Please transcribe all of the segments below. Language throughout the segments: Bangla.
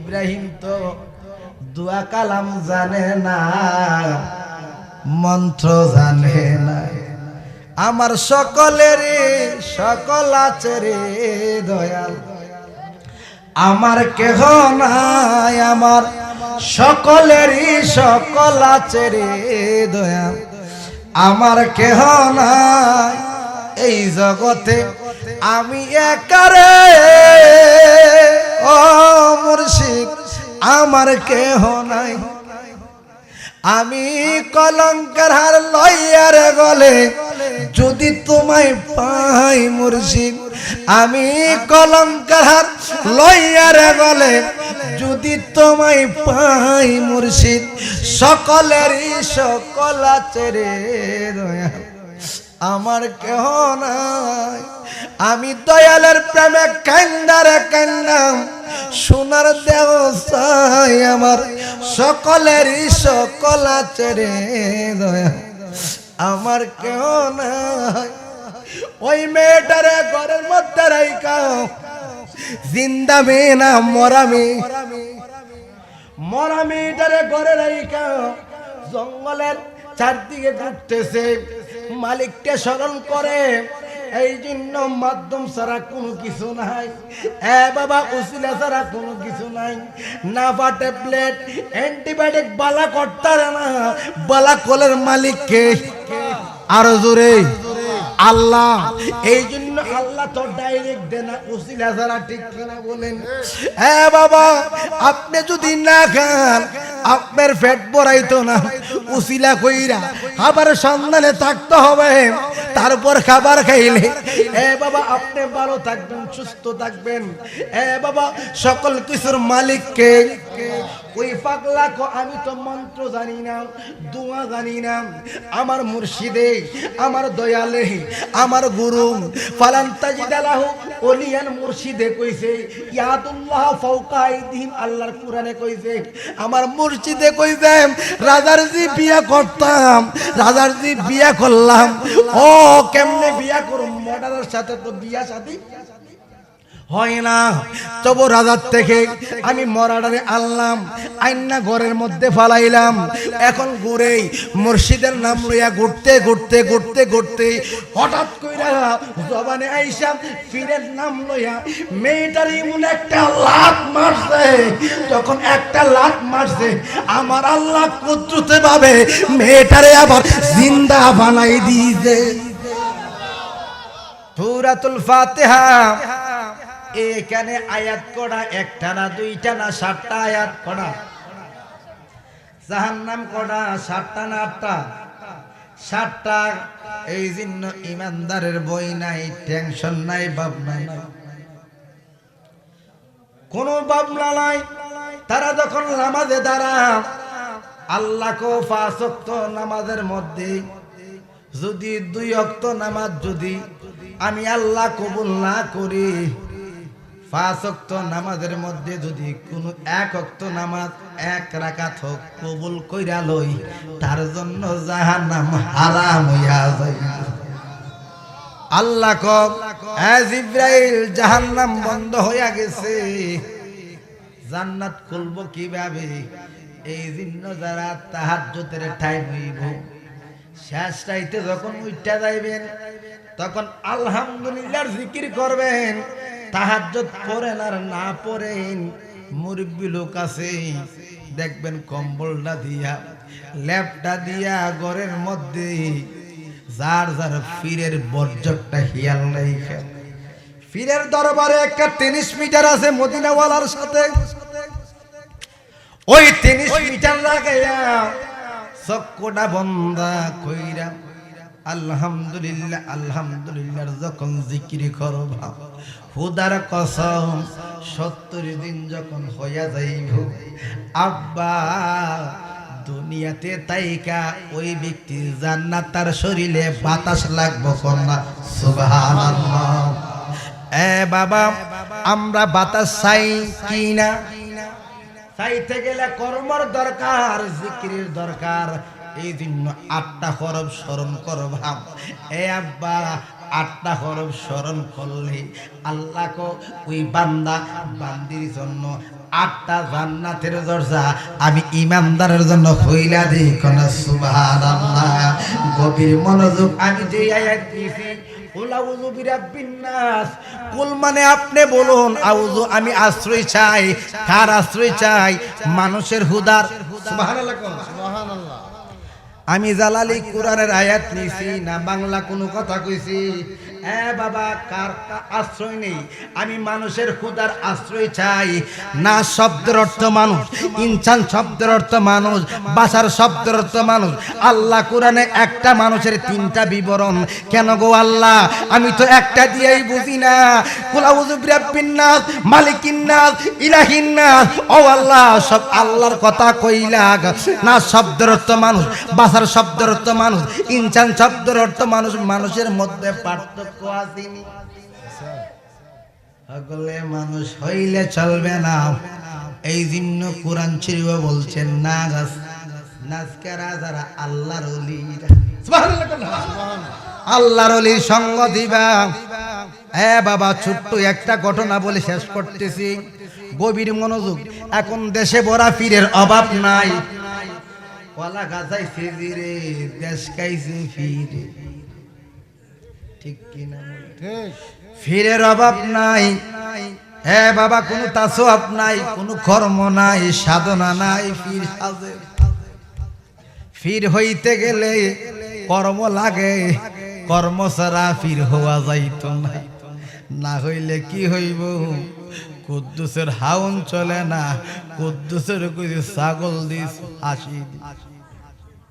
ইব্রাহিম তো দোয়া কালাম জানে না, মন্ত্র জানে না। আমার সকলের সকল আছে রে দয়াল, আমার কেহ নাই, আমার সকলেরই সকল আছে রে দয়াল, আমার কেহ নাই এই জগতে, আমি একারে ও মুর্শিদ, আমার কেহ নাই। আমি কলঙ্কের হার লইয়ার গলে যদি তোমায় পাই মুর্শিদ, আমি কলঙ্কের হার লইয়ার গলে যদি তোমায় পাই মুর্শিদ, সকলেরই সকল আছে রে দয়াল, আমার কেহ নাই। আমি দয়ালের প্রেমে কান্দারে কান্দাম, সোনার দেহ চাই, আমার সকলেরই সকল আছে রে দয়াল, আমার কেহ নাই। ওই মেয়েটারে ঘরের মধ্যে রাইখাও, জিন্দা মেয়ে না মরা মেয়ে, মরা মেয়েটারে ঘরে রাইখাও, জঙ্গলের চারদিকে ঘুরতেছে, মালিককে স্মরণ করে। এই জন্য মাধ্যম ছাড়া কোনো কিছু নাই, এ বাবা উসিলা ছাড়া কোনো কিছু নাই। নাফা ট্যাবলেট অ্যান্টিবায়োটিক বালা করতারে না, বালা কলের মালিককে আরো জোরে আল্লাহ। এই জন্য আল্লাহ তো ডাইরেক্ট দেনা উসিলা ছাড়া, ঠিক কিনা বলেন? এ বাবা আপনি যদি না খান আপনার পেট ভরাইতো না, উসিলা কইরা আবার সন্ধানে থাকতে হবে, তারপর খাবার খাইলে এ বাবা আপনি ভালো থাকবেন, সুস্থ থাকবেন। এ বাবা সকল কিছুর মালিককে। ওই পাগলা কো আমি তো মন্ত্র জানি না, দোয়া জানি না, আমার মুর্শিদে, আমার দয়ালে, আমার গুরু ফালান তাজিদালাহু ওলিয়ান মুর্শিদে কইছে, ইয়াদুল্লাহ ফাওকা আইদিহিম, আল্লাহর কোরআনে কইছে, আমার মুর্শিদে কইছে রাজার জি বিয়া করতাম, রাজার জি বিয়া করলাম। ও কেমনে বিয়া করুম, মডারের সাথে তো বিয়া শাদী হয় না। তবু রাজার থেকে আমি মরাডারে আনলাম, আইনা ঘরের মধ্যে ফালাইলাম। এখন ঘুরে মুর্শিদের নাম লইয়া ঘুরতে ঘুরতে ঘুরতে ঘুরতে হঠাৎ কইরা জবানে আইসাম ফিরের নাম লইয়া মেয়েটার এমন একটা লাত মারছে। যখন একটা লাত মারছে আমার আল্লাহ কুদরতে ভাবে মেয়েটারে আবার জিন্দা বানাই দিয়েছে। সূরাতুল ফাতিহা এখানে আয়াত করা, একটা না দুইটা না 7টা আয়াত করা। জাহান্নাম করা 7টা না 8টা? 7টা। এই জন্য ইমানদারের বই নাই, টেনশন নাই, ভাবনা নাই, কোনো ভাবনা নাই। তারা যখন নামাজে দাঁড়া আল্লাহকে 5 ওয়াক্ত নামাজের মধ্যে যদি 2 ওয়াক্ত নামাজ যদি আমি আল্লাহ কবুল না করি, 5 ওয়াক্ত নামাজের মধ্যে যদি কোনো 1 ওয়াক্ত নামাজ 1 রাকাত হোক কবুল কইরা লই, তার জন্য জাহান্নাম হারাম হইয়া যায়। আল্লাহ কব এ জিবরাইল জাহান্নাম বন্ধ হইয়া গেছে, জান্নাত খুলবো কিভাবে? এই জন্য যারা তাহাজ্জুদের টাইম হইব, শেষ রাইতে যখন উঠা যাইবেন তখন আলহামদুলিল্লাহর জিকির করবেন। তাহাজ্জুদ পড়েন আর না পড়েন, মুরব্বি লোক আছে দেখবেন কম্বলটা দিয়া ল্যাপটা দিয়া ঘরের মধ্যে যার যার ফিরের বর্জকটা হিয়াল নাই। ফিরের দরবারে একটা 30 মিটার আছে মদিনাওয়ালার সাথে, ওই 30 মিটার লাগাইয়া চক্ষুটা বন্ধা কইরা আলহামদুলিল্লাহ আলহামদুলিল্লাহ যখন জিকির করবা, খুদার কসম 70 দিন যখন হইয়া যাইব আব্বা দুনিয়াতে তাইকা ওই ব্যক্তি জান্নাত তার শরীরে বাতাস লাগবো কন্যা। সুবহানাল্লাহ। এ বাবা আমরা বাতাস চাই কি না? চাইতে গেলে কর্মর দরকার, জিকিরের দরকার। এই জন্য 8টা হরফ স্মরণ করবা। এ আব্বা 8টা হরফ স্মরণ করলে আল্লাহকে ওই বান্দা বান্দির জন্য 8টা জান্নাতের দরজা আমি ইমানদারের জন্য খুইলা দেই, কোন সুবহানাল্লাহ। গভীর মনোযোগ। আমি যে আয়াত দিয়েছি কুল আউযু বিরাব্বিন নাস, কুল মানে আপনি বলুন আউযু, আমি আশ্রয় চাই। কার আশ্রয় চাই? মানুষের হুদার। সুবহানাল্লাহ, সুবহানাল্লাহ। আমি জালালি কোরআনের আয়াত নিছি না বাংলা কোনো কথা কইছি? বাবা, কার আশ্রয় নেই? আমি মানুষের খুদার আশ্রয় চাই। না শব্দের অর্থ মানুষ, ইনসান শব্দের অর্থ মানুষ, বাশার শব্দের অর্থ মানুষ। আল্লাহ কোরআনে একটা মানুষের 3টা বিবরণ। কেন গো আল্লাহ? আমি তো একটা দিয়েই বুঝি না। কুল আউযু বিরাব্বিন নাস, মালিকিন নাস, ইলাহিন নাস। ও আল্লাহ, সব আল্লাহর কথা কইলা। না শব্দের অর্থ মানুষ, বাশার শব্দের অর্থ মানুষ, ইনসান শব্দের অর্থ মানুষ। মানুষের মধ্যে পার্থক্য আসেনি। সকলে মানুষ হইলে চলবে না। এই জন্য কোরআন শরীফ বলছেন নাস, নাজকারা যারা আল্লাহর ওলি, আল্লাহর ওলির সঙ্গ দিবা। বাবা, ছোট্ট একটা ঘটনা বলে শেষ করতেছি, গভীর মনোযোগ। এখন দেশে বড় পীরের অভাব নাই। কলা গাছাইছে জিরে, দেশ খাইছে ফিরে, ঠিক কিনা? ফিরের অভাব নাই। বাবা, কোনো তাসওয়াব নাই, কোনো কর্ম নাই, সাধনা নাই। ফির সাজে, ফির হইতে গেলে কর্ম লাগে, কর্ম ছাড়া ফির হওয়া যাইত না। না হইলে কি হইব? কুদ্দুসের হাউন চলে না, কুদ্দুসের কইছে ছাগল দিস হাসি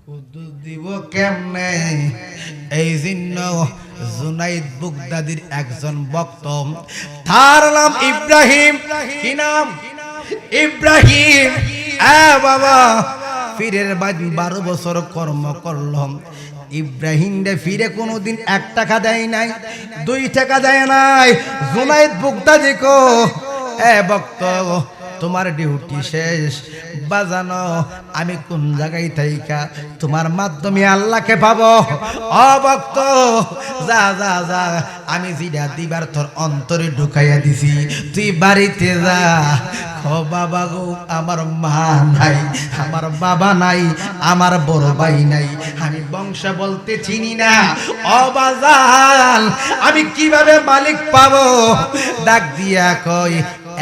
কুদ্দুস দিব কেমনে? এই জন্য জুনাইদ বুগদাদির একজন ভক্ত, তার নাম ইব্রাহিম। কি নাম? ইব্রাহিম। বাবা, পীরের বাড়ি 12 বছর কর্ম করলাম। ইব্রাহিম রে ফিরে কোনোদিন 1 টাকা দেয় নাই, 2 টাকা দেয় নাই। জুনাইদ বুগদাদি কো, ভক্ত তোমার ডিউটি শেষ, বাজানো আমি কোন জায়গায় থাইকা তোমার মাধ্যমে আল্লাহকে পাবো? ভক্ত যা যা যা, আমি যেটা দিবার তোর অন্তরে ঢুকাইয়া দিছি, তুই বাড়িতে যা। ও বাবা গো, আমার মা নাই, আমার বাবা নাই, আমার বড় ভাই নাই, আমি বংশ বলতে চিনি না। ও বাজান, আমি কিভাবে মালিক পাবো? ডাক দিয়া কই,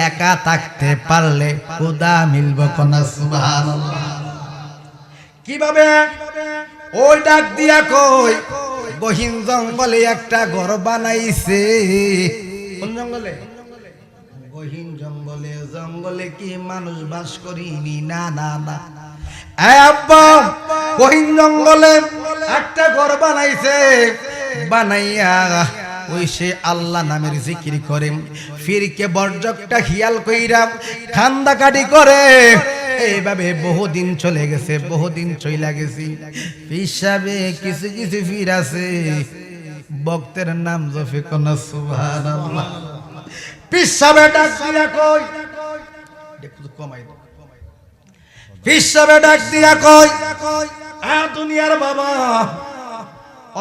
একা থাকতে পারলে খোদা মিলব কোনা? সুবহানাল্লাহ। কিভাবে? ওই ডাক দিয়া কই, গহীন জঙ্গলে একটা ঘর বানাইছে। কোন জঙ্গলে? গহীন জঙ্গলে। জঙ্গলে কি মানুষ বাস করিনি? না না না। আব্বা, গহীন জঙ্গলে একটা ঘর বানাইছে। বানাইয়া ওই সে আল্লাহ নামের জিকির করে, ফিরকে বর্জকটা হিয়াল কইরা খান্দাকাটি করে। এইভাবে বহুদিন চলে গেছে, বহুদিন চইলা গেছি। হিসাবে কিছু কিছু ফির আছে, ভক্তের নাম জপে কোন? সুবহানাল্লাহ। পিসাবে ডাক দিয়া কই, একটু কমাই দাও। পিসাবে ডাক দিয়া কই, দুনিয়ার বাবা।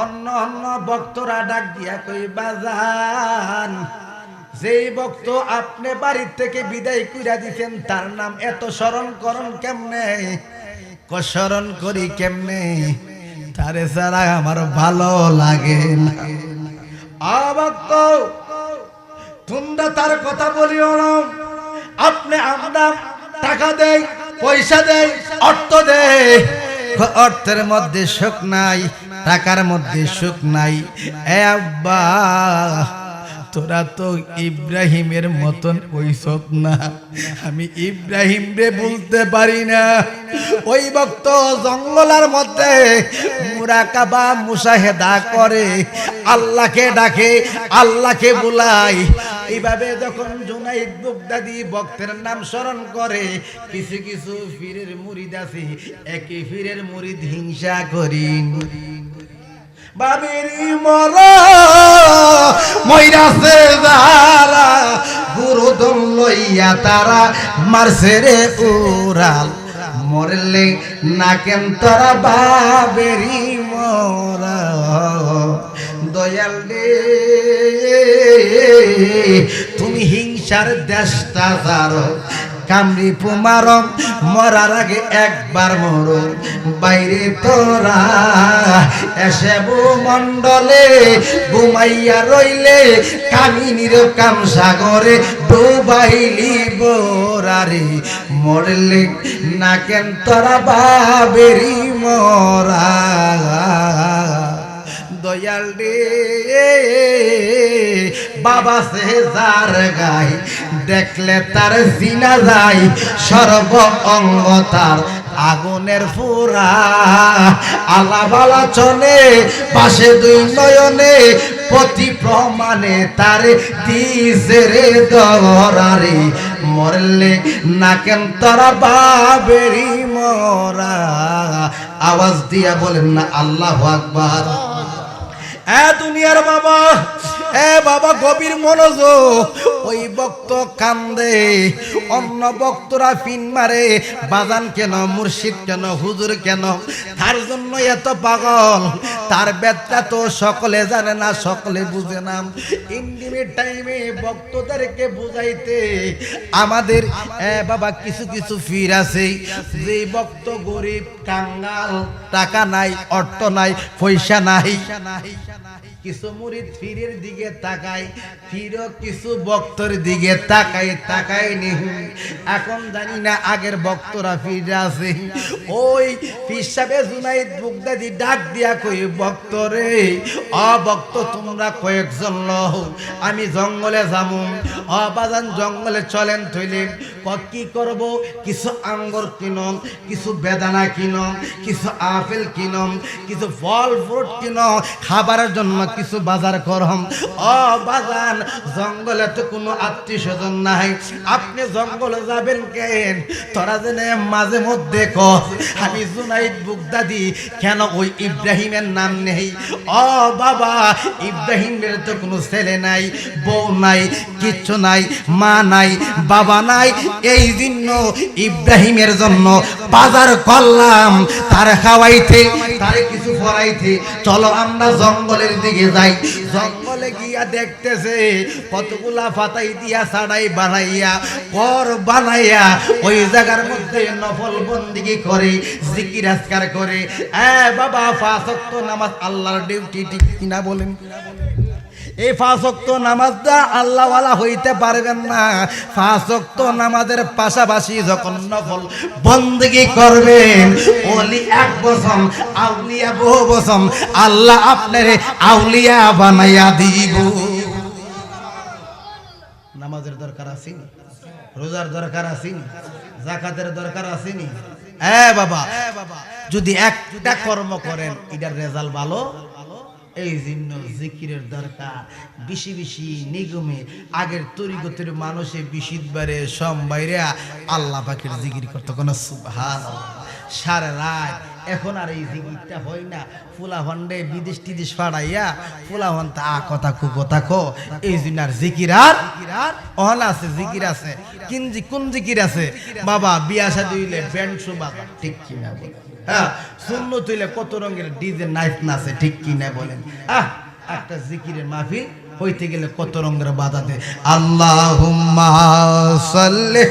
অন্য অন্য ভক্তরা ডাক দিয়া কই, বাজান, যেই ভক্ত আপনি বাড়ির থেকে বিদায় কইরা দিছেন তার নাম এত স্মরণ করন কেমনে? স্মরণ করি কেমনে? তারে ছাড়া আমার ভালো লাগে না। ভক্ত, তোমরা তার কথা বলিও না। আপনি আমরা টাকা দেই, পয়সা দেই, অর্থ দেই, অর্থের মধ্যে সুখ নাই, টাকার মধ্যে সুখ নাই। আব্বা, তোরা তো ইব্রাহিমের মতন ওইসব না। আমি ইব্রাহিম রে বলতে পারি না। ওই ভক্ত জঙ্গলের মধ্যে মুরাকাবা মুশাহেদা করে, আল্লাহকে ডাকে, আল্লাহকে বুলাই। এইভাবে যখন জুনাইদ বুগদাদি ভক্তের নাম স্মরণ করে, কিছু কিছু পীরের মুরিদ আছে, একই পীরের মুরিদ হিংসা করি। বাবেরি মরা মইরাছে যারা, গুরুদম লইয়া তারা মারছে রে উড়াল। মরলে না কেন তারা বাবেরি মরা। দয়াল রে, তুমি হিংসার দেশটা যারো, কামড়ি পুমার মরার আগে একবার মরো বাইরে তোরা এসে ভূমণ্ডলে ঘুমাইয়া রইলে কামিনীর কাম সাগরে ডুবাইলি বোরারে মরলে না কেন তোরা বাবেরি মরা দয়াল রে বাবা সে যার গাই দেখলে তার জিনা যায় সর্ব অঙ্গ তার আগুনের ফুরা আলাবালা চলে পাশে দুই নয়নে প্রতি প্রমাণে তারে দিছে রে দরারে মরলে না কেন তারা বাবেরি মরা আওয়াজ দিয়া বলেন না আল্লাহু আকবার দুনিয়ার বাবা বাবা গভীর মনোযোগ ওই ভক্ত কান্দে অন্য ভক্তরা ফিন মারে বাজান কেন মুর্শিদ কেন হুজুর কেন তার জন্য এত পাগল তার ব্যথা তো সকলে জানে না সকলে বুঝে না ইন্টিমেট টাইমে ভক্তদেরকে বুঝাইতে আমাদের বাবা কিছু কিছু ফির আছে যে ভক্ত গরিব কাঙ্গাল টাকা নাই অর্থ নাই পয়সা নাই কিছু মুরিদ ফিরের দিকে তাকায় ফিরও কিছু ভক্তর দিকে তাকায় নি এখন জানি না আগের ভক্তরা ফিরে আছে ওই পীর সাহেব জুনাইদ বুগদাদি ডাক দিয়া কই ভক্তরে অভক্ত তোমরা কয়েকজন লও আমি জঙ্গলে যাবো বাজান জঙ্গলে চলেন থইলে কি করব কিছু আঙ্গুর কিনম কিছু বেদানা কিনম কিছু আপেল কিনম কিছু ফল ফ্রুট কিনম খাবারের জন্য কিছু বাজার করম বাজান জঙ্গলে তো কোনো আত্মীয় স্বজন নাই আপনি জঙ্গলে যাবেন কেন তোরা জেনে মাঝে মধ্যে কর আমি জুনাইদ বুগদাদি কেন ওই ইব্রাহিমের নাম নেই বাবা ইব্রাহিমের তো কোনো ছেলে নাই বউ নাই কিচ্ছু নাই মা নাই বাবা নাই এই জন্য ইব্রাহিমের জন্য বাজার করলাম তার খাওয়াইতে তারে কিছু পড়াইতে চলো আমরা জঙ্গলের দিকে যাই জঙ্গলে গিয়া দেখতেছে কতগুলা পাতাই দিয়া ছাড়াই বানাইয়া কর বানাইয়া ওই জায়গার মধ্যে নফল বন্দিগি করে জিকির আজকার করে বাবা 5 ওয়াক্ত নামাজ আল্লাহর ডিউটি ঠিক কিনা বলেন এই 5 ওয়াক্ত নামাজটা আল্লাহওয়ালা হইতে পারবেন না 5 ওয়াক্ত নামাজের পাশাপাশি যখন নফল বন্দেগি করবেন ওলি এক বছর আউলিয়া বহু বছর আল্লাহ আপনারে আউলিয়া বানাইয়া দিব নামাজের দরকার আছে নি রোজার দরকার আছে নি যাকাতের দরকার আছে নি বাবা যদি একটা কর্ম করেন এটার রেজাল্ট ভালো এই জন্য জিকিরের দরকার বেশি বেশি নিগমে আগের তরিকতের মানুষে বিশিদবারে বাইরে আল্লাহ পাকের জিকির করতে কোনো সুবহানাল্লাহ সারা রাত এখন আর এই জিকিরটা হয় না ফুলা হন্ডে বিদেশ টিদেশ ফাড়াইয়া ফুলা হন তা কথা কথা কো এই জন্য আর জিকির আর অহন আছে জিকির আছে কোন জিকির আছে বাবা বিয়া শাদী হইলে ব্যান্ড শোভা ঠিক কিনা বলে হ্যাঁ সুন্নত হইলে কত রঙের ডিজে নাইট নাচে ঠিক কিনা বলেন একটা জিকিরের মাহফিল হইতে গেলে কত রঙের বাধা দেয় আল্লাহুম্মা সাল্লি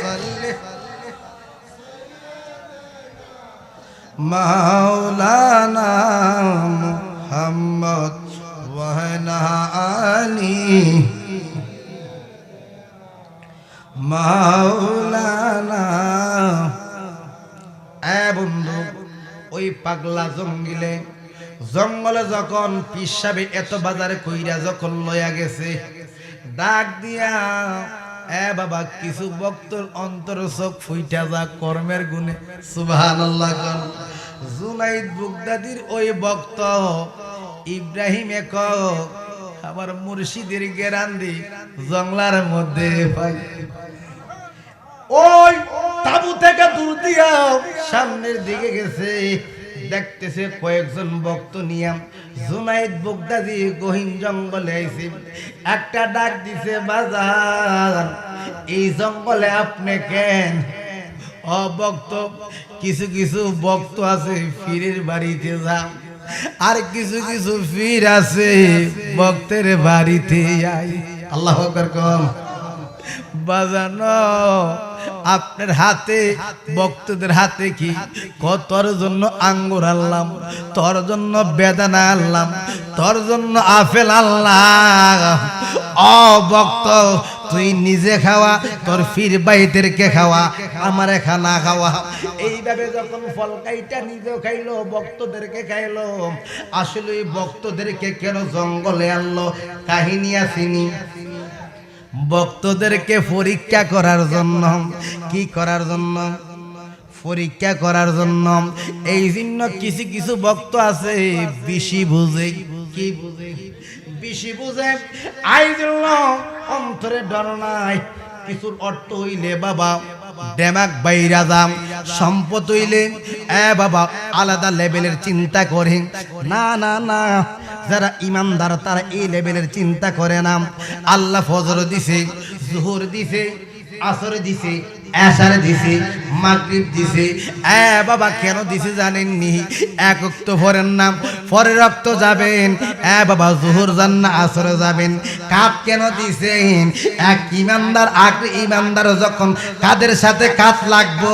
মাওলানা মুহাম্মদ ওয়া আলা আলি মাওলানা বন্ধু ওই পাগলা জঙ্গলে যখন পীর সাহেব এত বাজারে কইরা যখন লয়া গেছে ডাক দিয়া বাবা কিছু ভক্তর অন্তর চোখ ফুইটা যা কর্মের গুণে সুবহানাল্লাহ জুনাইদ বুগদাদির ওই ভক্ত ইব্রাহিমে আবার মুর্শিদের গেরান্দি জঙ্গলার মধ্যে পাই ওই তাবু থেকে দূর দিয়া সামনের দিকে গেছে দেখতেছে কয়েকজন ভক্ত নিয়াম জুনাইদ বুগদাদি গহীন জঙ্গলে আইছে একটা ডাক দিছে বাজার এই জঙ্গলে আপনি কেন ভক্ত কিছু কিছু ভক্ত আছে ফিরের বাড়িতে যাও আর কিছু কিছু ফির আছে ভক্তের বাড়িতে আই আল্লাহু আকবার কম বাজানো আপনার হাতে ভক্তদের হাতে কি তোর জন্য আঙ্গুর আনলাম, তোর জন্য বেদানা আনলাম, তোর জন্য আপেল আনলাম। ও ভক্ত তুই নিজে খাওয়া, তোর ফির বাইদেরকে খাওয়া, আমারে খানা খাওয়া। এইভাবে যখন ফল কাইটা নিজেও খাইলো, ভক্তদেরকে খাইলো। আসলে ভক্তদেরকে কেন জঙ্গলে আনলো? কাহিনী আসেনি। ভক্তদেরকে পরীক্ষা করার জন্য। কি করার জন্য? পরীক্ষা করার জন্য। এই জন্য কিছু কিছু ভক্ত আছে বেশি বুঝে। কি বুঝে? বেশি বুঝে। আই জন্য অন্তরে ডর নাই। কিছুর অর্থ হইলে বাবা ডেমাক বাইরা দাম, সম্পদ হইলে বাবা আলাদা লেভেলের চিন্তা করে। না না না, যারা ইমানদার তারা এই লেভেলের চিন্তা করে না। আল্লাহ ফজর দিছে, জোহর দিছে, আসর দিছে, এশার দিছে, মাগরিব দিছে। বাবা কেন দিছে জানেননি? এক ওয়াক্ত পড়েন না, পরে রক্ত যাবেন। বাবা জোহর যান না, আসরে যাবেন। কাপ কেন দিছেন? এক ইমানদার আর ইমানদার যখন কাদের সাথে কাজ লাগবো,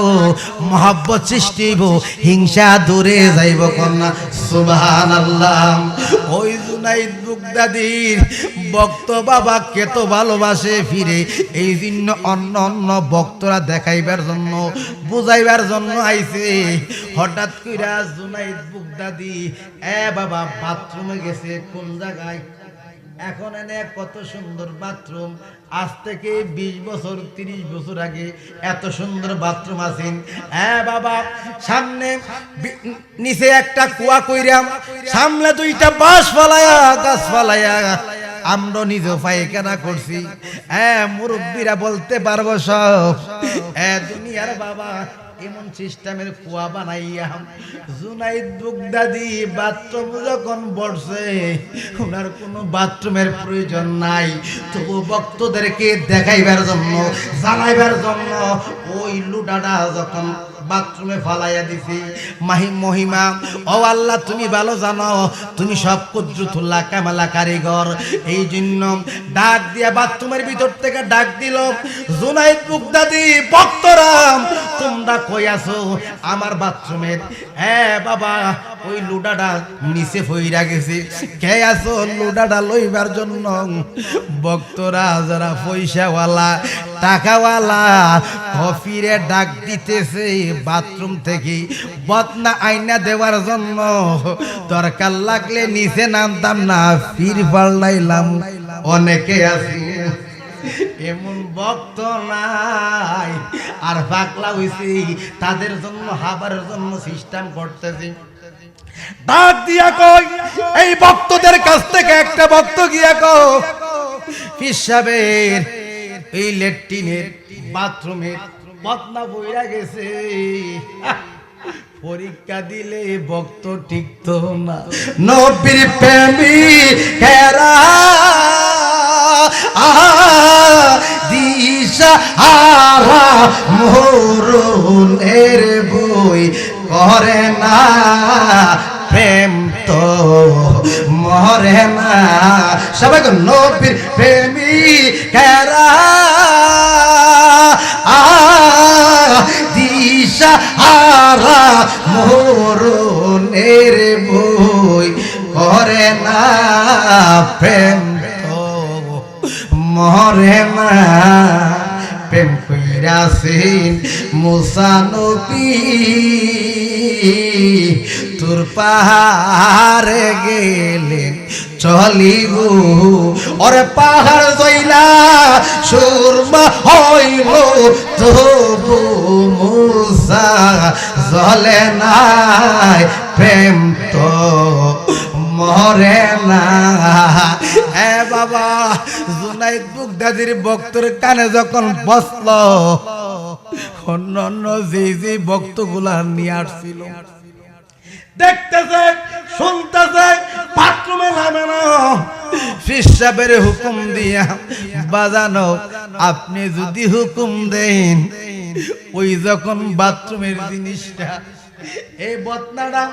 মহব্বত সৃষ্টি হইব, হিংসা দূরে যাইব। কন্যা সুবহানাল্লাহ। ওই জুনাইদ বুগদাদির ভক্ত বাবা কে তো ভালোবাসে ফিরে। এই জন্য অন্য অন্য ভক্তরা দেখাইবার জন্য, বুঝাইবার জন্য আইছে। হঠাৎ কইরা জুনাইদ বুগদাদি বাবা বাথরুমে গেছে। কোন জায়গায়? এখন এনে কত সুন্দর বাথরুম। আজ থেকে 20 বছর 30 বছর আগে এত সুন্দর বাথরুম আছেন। বাবা সামনে নিচে একটা কুয়া কইরাম, সামনে দুইটা বাঁশ ফালায়া, গাছ ফালায়া আমরা নিজে পায়খানা করছি। মুরব্বীরা বলতে পারবো সব। দুনিয়ার বাবা এমন সিস্টেমের কুয়া বানাইয়া জুনাইদ বুগদাদি বাথরুম যখন বসে, ওনার কোনো বাথরুমের প্রয়োজন নাই। তবু ভক্তদেরকে দেখাইবার জন্য, জানাইবার জন্য ওই লুটাটা যখন বাথরুমে ফালাইয়া দিছি। মহিমা ও আল্লাহ তুমি ভালো জানো, তুমি সব কুদরতুল্লাহ কামালা কারিগর। এই জন্য ডাক দিয়া বাথরুমের ভিতর থেকে ডাক দিল, জুনাইদ বুগদাদি ভক্তরা তোমরা কই আছো? আমার বাথরুমের বাবা ওই লুডাটা নিচে ফইরা গেছে। কে আছো লুডাটা লইবার জন্য? ভক্তরা যারা পয়সাওয়ালা টাকাওয়ালা কফিরে ডাক দিতেছে বাথরুম থেকে বদনা আইনা দেওয়ার জন্য। দরকার লাগলে নিচে নামতাম না, ফির পাল্লাইলাম। অনেকে আছে এমন ভক্ত নাই, আর পাগলা হইছে তাদের জন্য হাবারের জন্য সিস্টেম করতেছি। ডাক দিয়া কই এই ভক্তদের কাছ থেকে একটা ভক্ত গিয়া কও পীর সাহেবের এই ল্যাট্রিনের বাথরুমের বদনা বইরা গেছে। পরীক্ষা দিলে ভক্ত টিকতো না। নবীর প্রেমিকেরা দিশাহারা মরণের বই করে না, প্রেম তো মরে না। সবাই নবীর প্রেমিকেরা দিশাহারা মরণের বই করে না, প্রেম তো মরে না। প্রেম কইরাছেন মুসা নবী, তোর পাহাড়ে গেলেন চলিব। ওরে পাহাড় জইলা সুরমা হইল তবু মুসা জলে নাই, প্রেম তো মরে না। বাবা জুনাইদ বুগদাদির ভক্তর কানে যখন বসল, অন্য অন্য যে ভক্তগুলা নিয়ে আসছিল দেখতেছে শুনতেছে, বাথরুমে নামে না। পীর সাহেবের হুকুম দিয়া বাজানো, আপনি যদি হুকুম দেন ওই যখন বাথরুমের জিনিসটা এই বদনাটা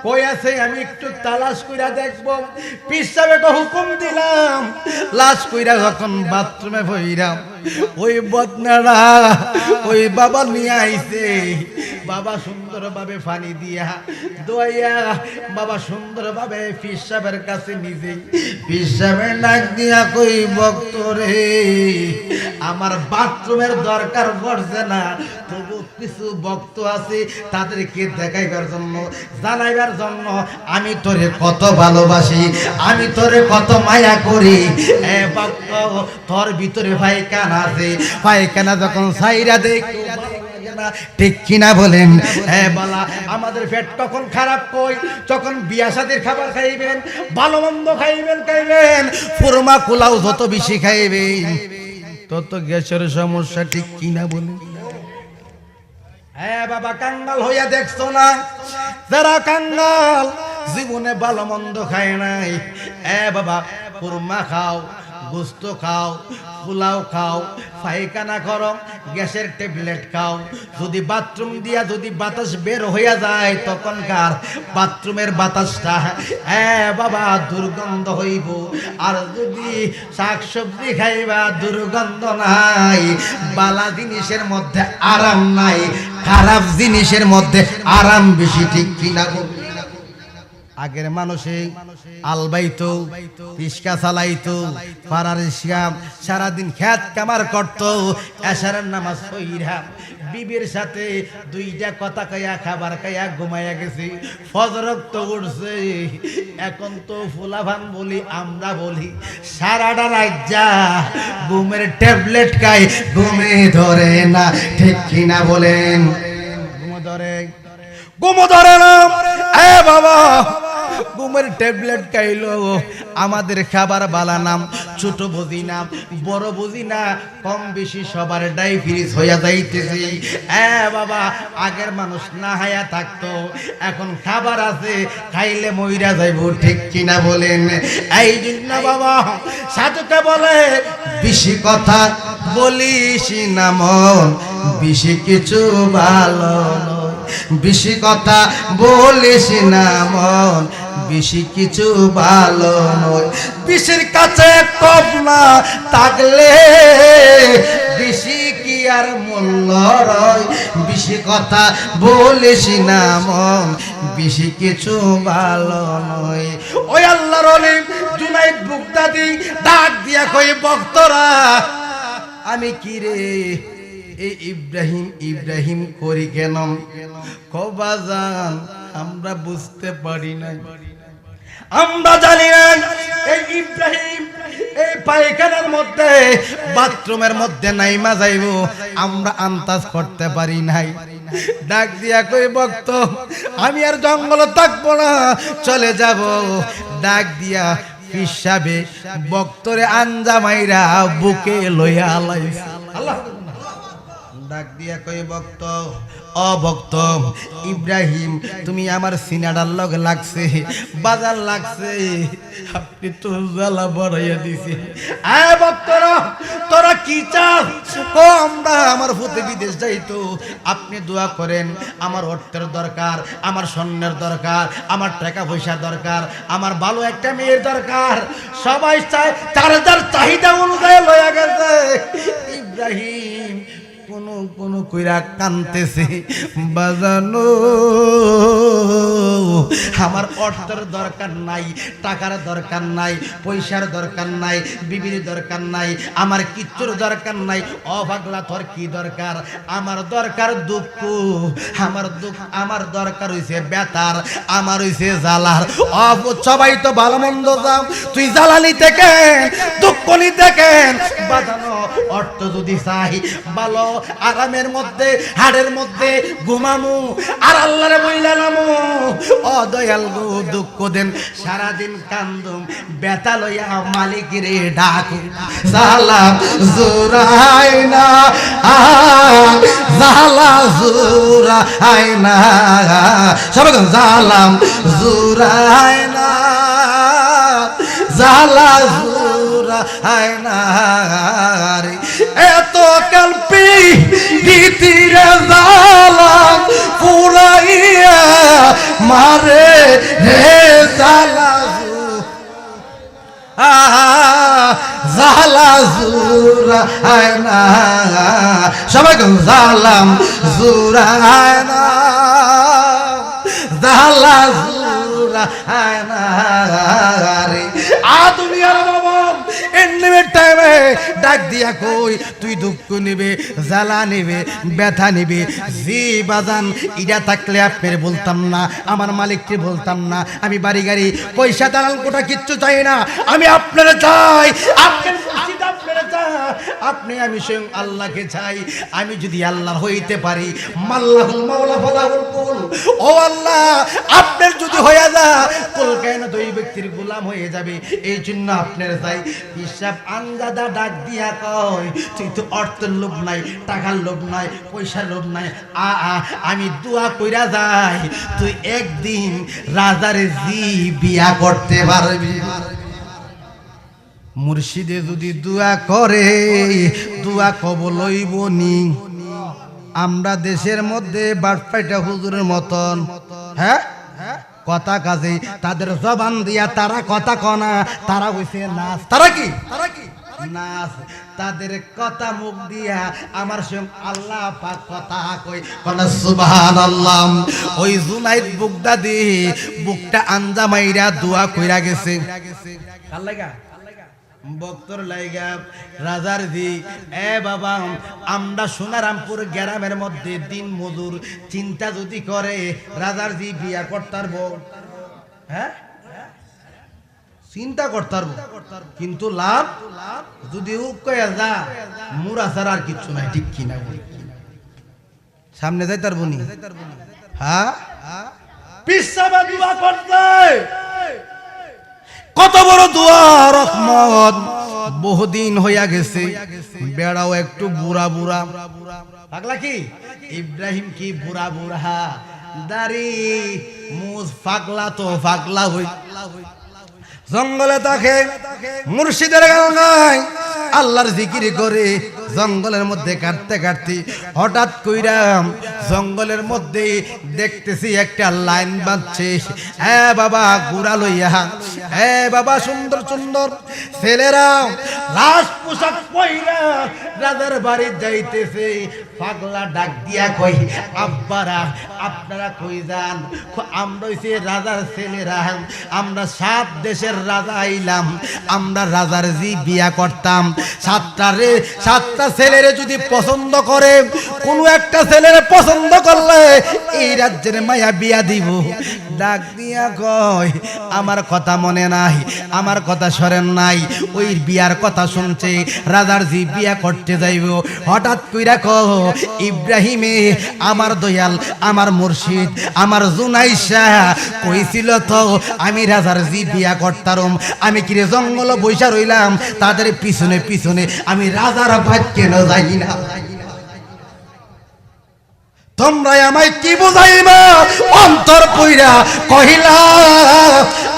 কই আছে আমি একটু তালাশ কইরা দেখবো। পীর সাহেবকে হুকুম দিলাম, লাশ কইরা যখন বাথরুমে বইরাম ওই বদনারা ওই বাবা নিয়ে আইছে বাবা সুন্দরভাবে পানি দিয়া দোয়া বাবা সুন্দরভাবে পীর সাহেবের কাছে নিজে পীর সাহেবের ডাক দিয়া কই ভক্ত রে আমার বাথরুমের দরকার পড়ছে না তবু কিছু ভক্ত আছে তাদেরকে দেখাইবার জন্য জানাইবার জন্য আমি তোরে কত ভালোবাসি আমি তোরে কত মায়া করি এ ভক্ত তোর ভিতরে পায়খানা আছে পায়খানা যখন সাইরা দেখ ঠিক কিনা বলেন হ্যাঁ বলা আমাদের পেট তখন খারাপ কই যখন বিয়া শাদীর খাবার খাইবেন ভালো মন্দ খাইবেন ফুরমা কুলাও যত বেশি খাইবেন তত গ্যাসের সমস্যা ঠিক কিনা বলেন হ্যাঁ বাবা কাঙ্গাল হইয়া দেখছো না যারা কাঙ্গাল জীবনে ভালো মন্দ খায় নাই বাবা ফুরমা খাও গোস্ত খাও পোলাও খাও পায়খানা করো গ্যাসের ট্যাবলেট খাও যদি বাথরুম দিয়া যদি বাতাস বের হইয়া যায় তখনকার বাথরুমের বাতাসটা বাবা দুর্গন্ধ হইব আর যদি শাকসবজি খাইবা দুর্গন্ধ নাই বালা জিনিসের মধ্যে আরাম নাই খারাপ জিনিসের মধ্যে আরাম বেশি ঠিক কিনা আগের মানুষে আলবাইতো রিস্কা চালাইতো পাড়ার রিস্কা সারাদিন খেত কামার করতো এশারের নামাজ পইরা বিবির সাথে দুইটা কথা কইয়া খাবার খাইয়া ঘুমাইয়া গেছি ফজরক তো উঠছে এখন তো ফুলাভান বলি আমরা বলি সারাটা রাজ্জা ঘুমের ট্যাবলেট খাই ঘুমে ধরে না ঠিক কিনা বলেন ঘুম ধরে না বাবা ঘুমের ট্যাবলেট খাইলো আমাদের খাবার বালা নাম ছোট বুঝি না বড় বুঝি না কম বেশি সবার ডায়াবেটিস হইয়া যাইতেছে বাবা আগের মানুষ না হায়া থাকতো এখন খাবার আছে খাইলে মইরা যাইব ঠিক কিনা বলেন এই জন্য বাবা সাধুকে বলে বেশি কথা বলিস না মন বেশি কিছু ভালো বেশি কথা বলিস না মন বেশি কিছু ভালো নয় বিষের কাছে কম না থাকলে বেশি কি আর মূল্য রয় বেশি কথা বলিস না মন বেশি কিছু ভালো নয় ওই আল্লাহর ওলি জুনাইদ বুগদাদি ডাক দিয়া কই ভক্তরা আমি কি রে এই ইব্রাহিম ইব্রাহিম করি কেন কবাজান আমরা বুঝতে পারি নাই আমরা জানি না এই ইব্রাহিম এই পায়খানার মধ্যে বাথরুমের মধ্যে নাইমা যাইব আমরা আন্দাজ করতে পারি নাই ডাক দিয়া কই ভক্ত আমি আর জঙ্গলে থাকবো না চলে যাব ডাক দিয়া পিসাবে ভক্তরে আঞ্জা মাইরা বুকে লইয়া আলাইছে আল্লাহ ডাক দিয়া কই ভক্ত ও ভক্ত ইব্রাহিম তুমি আমার সিনাডার লগ লাগছে বাজার লাগছে আপনি তো জ্বালা বড়াইয়া দিছি ভক্তরা তোরা কি চাস ও আমরা আমার ভূতে বিদেশ যাইতো আপনি দোয়া করেন আমার অর্থের দরকার আমার স্বর্ণের দরকার আমার টাকা পয়সা দরকার আমার ভালো একটা মেয়ের দরকার সবাই চায় তার যার চাহিদা অনুযায়ী লয়া গেছে ইব্রাহিম কোন কইরা কানতেছে বাজানো আমার অর্থের দরকার নাই টাকার দরকার নাই পয়সার দরকার নাই বিবির দরকার নাই আমার কিচ্ছুর দরকার নাই অভাগলা তোর কি দরকার আমার দরকার দুঃখ আমার দরকার হইছে বেতার আমার হইছে জ্বালার সবাই তো ভালো মন্দ যাও তুই জ্বালানি থেকে দুঃখ নি দেখেন বাজানো অর্থ যদি চাই ভালো আরামের মধ্যে হাড়ের মধ্যে ঘুমামু আর আল্লাহরে বইলা নামু ও দয়াল গো দুঃখ দেন সারাদিন কান্দুম বেতা লইয়া মালিক রে ডাকু সালাম জুরাইনা জালা জুরাইনা সবাই সালাম জুরাইনা জালা জুরাইনা রে এত কালপি দিতিরে জালাম পুরাইয়া মারে রে জালা জালা জুরা হায় না সবাইকে জালাম জুরায় না জালা জুরায় না রে দুনিয়ার বাবা এন্ডিমের টাইমে ডাক দিয়া কই তুই দুঃখ নিবে জ্বালা নিবে ব্যথা নিবে জি বাজান ইটা থাকলে আপনার বলতাম না আমার মালিককে বলতাম না আমি বাড়ি গাড়ি পয়সা দালাল কোটা কিচ্ছু চাই না আমি আপনারা চাই আপনার মুর্শিদ আপনারা চাই আপনি আমি স্বয়ং আল্লাহকে চাই আমি যদি আল্লাহ হইতে পারি মাল্লাহুল মাওলা ফালাহুল কুল ও আল্লাহ আপনার যদি হয়ে যা কুল কায়নাত ওই ব্যক্তির গোলাম হয়ে যাবে এই জন্য আপনার চাই হিসাব আন্দাদা ডাক দিয়া কয় তুই তো অর্থের লোভ নাই টাকার লোভ নাই পয়সার লোভ নাই আমি দোয়া কইরা যাই তুই একদিন রাজারে জি বিয়া করতে পারবি মুর্শিদে যদি দোয়া করে দোয়া কবুল হইবনি আমরা দেশের মধ্যে বাটপাইটা হুজুরের মতন হ্যাঁ কথা কাজে তাদের জবান দিয়া তারা কথা কনা তারা হইছে নাচ তারা কি নাচ তাদের কথা মুখ দিয়া আমার সঙ্গে আল্লাহ পাক কথা কই কোন সুবহানাল্লাহ ওই জুনাইদ বুগদাদি বুকটা আঞ্জা মাইরা দোয়া কইরা গেছে কার লাগা বক্তর লাইগা রাজার জি এ বাবা আমরা সোনারামপুর গ্রামের মধ্যে দিন মজুর চিন্তা যদি করে রাজার জি বিয়া করতারব হ্যাঁ চিন্তা করতারব কিন্তু লাভ যদি কয়া যা মুরা ছাড়া আর কিচ্ছু নাই ঠিক কিনা বলি সামনে যাইতার বনি হ্যাঁ পিছাবা দোয়া করতে কত বড় দোয়া রহমত বহুদিন হইয়া গেছে বেড়াও একটু বুড়া বুড়া পাগলা কি ইব্রাহিম কি বুড়া বুড়া দাড়ি মুজ পাগলা তো পাগলা হই জঙ্গলে থাকে মুর্শিদের গান গায় আল্লাহর জিকির করে জঙ্গলের মধ্যে কাটতে কাটতে হঠাৎ কইরাম জঙ্গলের মধ্যে দেখতেছি একটা লাইন বাঁধছে হ্যাঁ বাবা গুড়া লইয়া হ্যাঁ বাবা সুন্দর সুন্দর ছেলেরা রাজ পোশাক পইরা রাজার বাড়ি যাইতেছে পাগলা ডাক দিয়া কই আব্বারা আপনারা কই যান আমরা হইছে রাজার ছেলেরা আমরা 7 দেশের রাজা আইলাম আমরা রাজার জি বিয়া করতাম 7টা ছেলেরে যদি পছন্দ করে কোনো একটা ছেলেরে পছন্দ করলে এই রাজ্যের মায়া বিয়া দিব ডাক দিয়া কয় আমার কথা মনে নাই আমার কথা সরেন নাই ওই বিয়ার কথা শুনছে রাজার জি বিয়া করতে যাইব হঠাৎ কইরা কহ ইব্রাহিমে আমার দয়াল আমার মুর্শিদ আমার জুনাইশা কইছিল তো আমি রাজার জি বিয়া করতাম আমি কিরে জঙ্গল বৈশা রইলাম তাদের পিছনে পিছনে আমি রাজার ভাত কেন যাই না তোমরা আমায় কি বুঝাইবা অন্তর পইরা কহিলা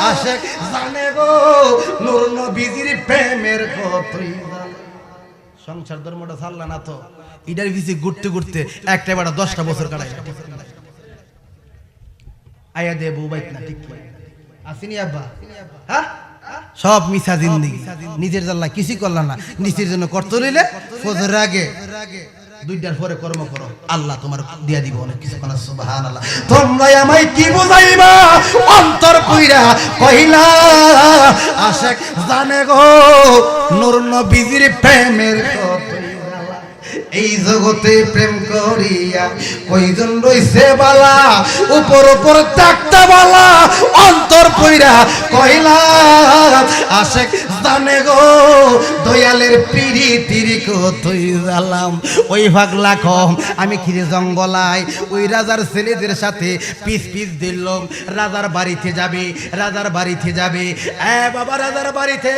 আশিক জানে গো নূর নবীজির প্রেমের কতই সংসার ধর্মটা ছাড়লা না তো ইডার ভিসি ঘুরতে ঘুরতে একটা বেটা 10টা বছর কাটাই আয়া দে বউ বাইত না ঠিক কি আসিনি আব্বা হ্যাঁ সব মিছা জিন্দেগি নিজের জাল্লা কিছুই করলা না নিজের জন্য করতে রইলে ফজর আগে 2টার পরে কর্ম করো আল্লাহ তোমার দিয়া দিব অনেক কিছু কোন সুবহানাল্লাহ তোমরা আমায় কি বুঝাইবা অন্তর কইরা কহিলা আশিক জানে গো নূর নবীজির প্রেমের কতই জ্বালা এই জগতে প্রেম করিয়া কয়জন রইছে বালা উপর উপর তাকতা বালা অন্তর কইরা কহিলা আশিক জানে গো দয়ালের পিরিতির কতই জ্বালাম ওই পাগলা কম আমি খিরে জঙ্গলায় ওই রাজার ছেলেদের সাথে পিস পিস দিল রাজার বাড়িতে যাবে এ বাবা রাজার বাড়িতে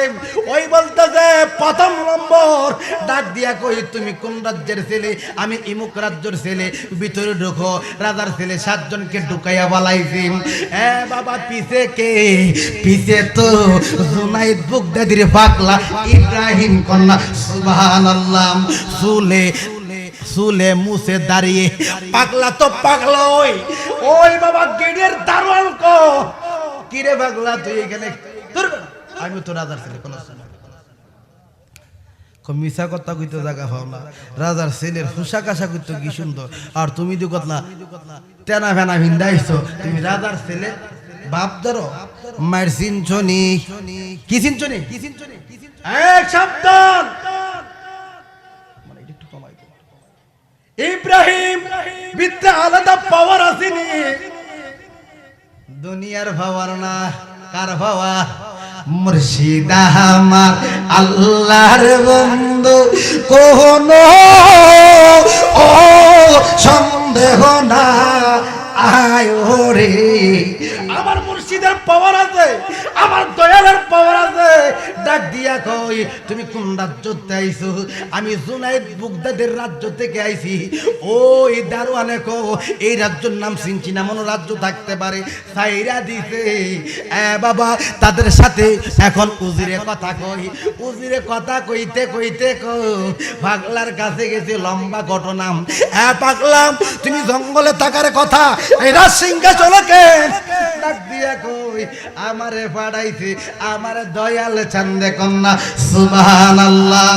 ওই বলতেছে প্রথম নম্বর ডাক দিয়া কই তুমি কোন রাজ্যের ছেলে আমি ইমুক রাজ্যের ছেলে ভিতরে ঢুকো রাজার ছেলে 7 জনকে ঢুকাইয়া বালাইছি এ বাবা পিছে তো জুনাইদ বুগদাদির পাগলা ইব্রাহিম কন্যা সুবহানাল্লাহ চুলে মুছে দাঁড়িয়ে পাগলা তো পাগলা ওই বাবা গেটের দারোয়ান কো কিরে পাগলা তুই এখানে আমি তো রাজার ছেলে কোন মিশা কথা কইতে জায়গা পাও না রাজার ছেলের পোশাক আশাক করতে কি সুন্দর আর তুমি তো কথা টেনা ফেনা ভিন্দাইছো তুমি রাজার ছেলে বাপ ধরো মায়ের চিনছনি কি চিনছনি এক সাবধান ইব্রাহিম বিদ্যা আলাদা পাওয়ার আসেনি দুনিয়ার পাওয়ার না কার পাওয়ার মুর্শিদ আমার আল্লাহর বন্ধু কোনো ও সন্দেহ না আয়ো রে আমার মুর্শিদের পাওয়ার আছে আমার দয়ালের পাওয়ার আছে ডাক দিয়া কই তুমি কোন রাজ্যতে আইছো আমি জুনাইদ বুগদাদের রাজ্য থেকে আইছি ওই দারোয়ানে কো এই রাজ্যের নাম চিনছি না মনে রাজ্য থাকতে পারে সাইরা দিছে বাবা তাদের সাথে এখন উজিরে কথা কই উজিরে কথা কইতে কইতে কো পাগলার কাছে গেছে লম্বা ঘটনা পাগলাম তুমি জঙ্গলে থাকার কথা এই রাজসিংহে চলে কেন ডাক দিয়া কই আমারে পাড়াইছে আমার দয়াল চান্দে কন্যা সুবহানাল্লাহ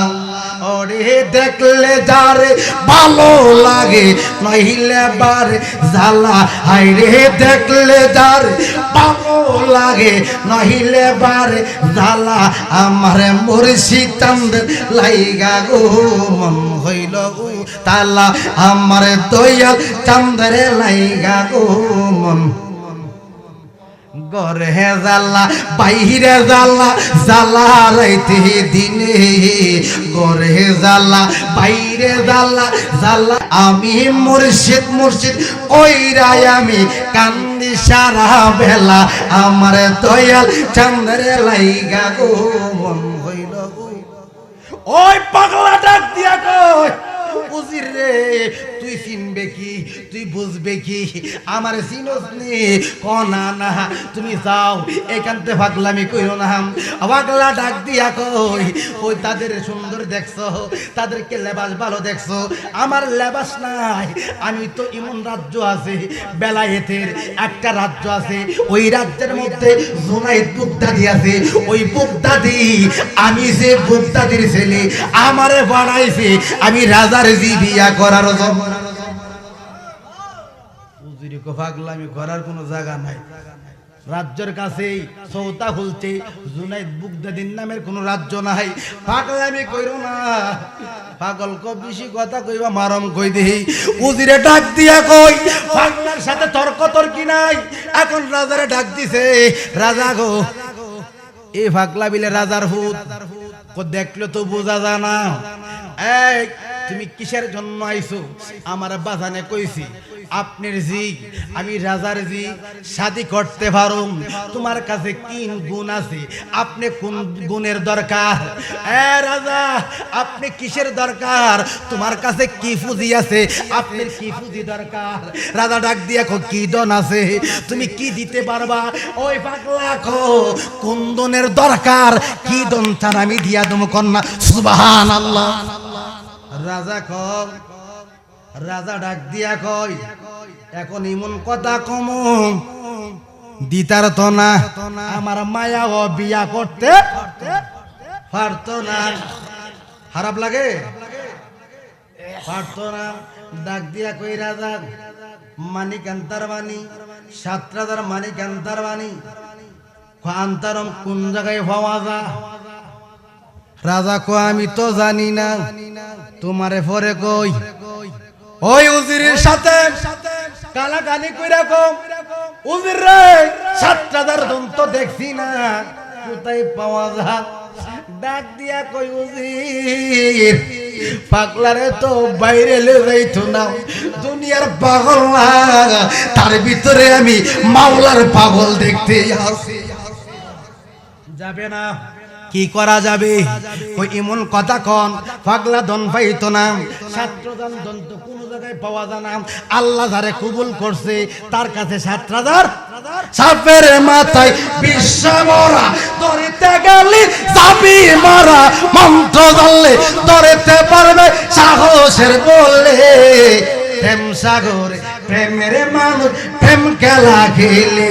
ওরে দেখলে যারে ভালো লাগে নইলে বারে জ্বালা হায়রে দেখলে যারে ভালো লাগে নইলে বারে জ্বালা আমার মুর্শিদ চান্দের লাইগা গো মন হইল গো তালা আমার দয়াল চান্দের লাইগা গো মন ঘরে জ্বালা বাইরে জ্বালা জ্বালা রাইতে দিনে ঘরে জ্বালা বাইরে জ্বালা জ্বালা আমি মুর্শিদ মুর্শিদ কইরাই আমি কান্দি সারা বেলা আমার দয়াল চান্দরে লাইগা গো মন হইল গো ওই পাগলা ডাক দিয়া কই উজির রে তুই চিনবে কি তুই বুঝবে কি আমার চিনস নে কনা না তুমি যাও এখানতে পাগলামি কইরো না পাগলা ডাক দিয়া কই ওই তাদের সুন্দর দেখছো তাদেরকে লেবাস ভালো দেখছো আমার লেবাস নাই আমি তো এমন রাজ্য আছে বেলায়েতের একটা রাজ্য আছে ওই রাজ্যের মধ্যে জুনাইদ বুগদাদি আছে ওই বুগদাদি আমি যে বুগদাদির ছেলে আমারে বানাইছে আমি রাজার জি বিয়া করার জন্য উজিরে কো পাগলামি করার কোনো জায়গা নাই রাজ্যের কাছেই সৌতা খুলছে জুনাইদ বুগদাদির নামের কোনো রাজ্য নাই পাগলামি কইরো না পাগল কো বেশি কথা কইবা মারম কই দেই উজিরে ডাক দিয়া কই পাগলার সাথে তর্ক তর্কি নাই এখন রাজারে ডাক দিছে রাজা গো এই পাগলা বিলে রাজার হুত কো দেখলে তো বোঝা যায় না এই তুমি কিসের জন্য আইছো আমার বাজানে কইছি আপনার জি আমি রাজার জি শাদি করতে পারো তোমার কাছে কি গুণ আছে আপনি কোন গুণের দরকার রাজা আপনি কিসের দরকার তোমার কাছে কি পুঁজি আছে আপনার কি পুঁজি দরকার রাজা ডাক দিয়া কো কি দন আছে তুমি কি দিতে পারবা ওই পাগলা কো কোন দনের দরকার কি দন চান আমি দিয়া দেব কন্যা সুবহানাল্লাহ রাজা কম রাজা ডাক দিয়া কই এখন এমন কথা কম দিতার তো না আমার মায়া ও বিয়া করতে পারতো না খারাপ লাগে পারতো না ডাক দিয়া কই রাজা মানিকান্তার বাণী 7 রাজার মানিকান্তার বাণী আন্তারম কোন জায়গায় পাওয়া যায় রাজা কো আমি তো জানি না তোমারে পরে কই ওই উজিরের সাথে কালাকানি কইরা কম উজির রে 7 রাজার দন্ত দেখছি না কোথায় পাওয়া যায় ডাক দিয়া কই উজির পাগলারে তো বাইরে লে যাইতো না দুনিয়ার পাগল না তার ভিতরে আমি মাওলার পাগল দেখতে আসি যাবে না কি করা যাবে ওই এমন কথা কোন পাগলা দন পাইতো না 7 রাজার দন্ত কোন জায়গায় পাওয়া যায় না আল্লাহ যারে কবুল করছে তার কাছে 7 রাজার সাপের মাথায় বিশ্ব মরা ধরতে গেলে যাবি মারা মন্ত্র জানলে ধরতে পারবে সাহসের বলে প্রেম সাগরে প্রেমের মানুষ প্রেম খেলা খেলে,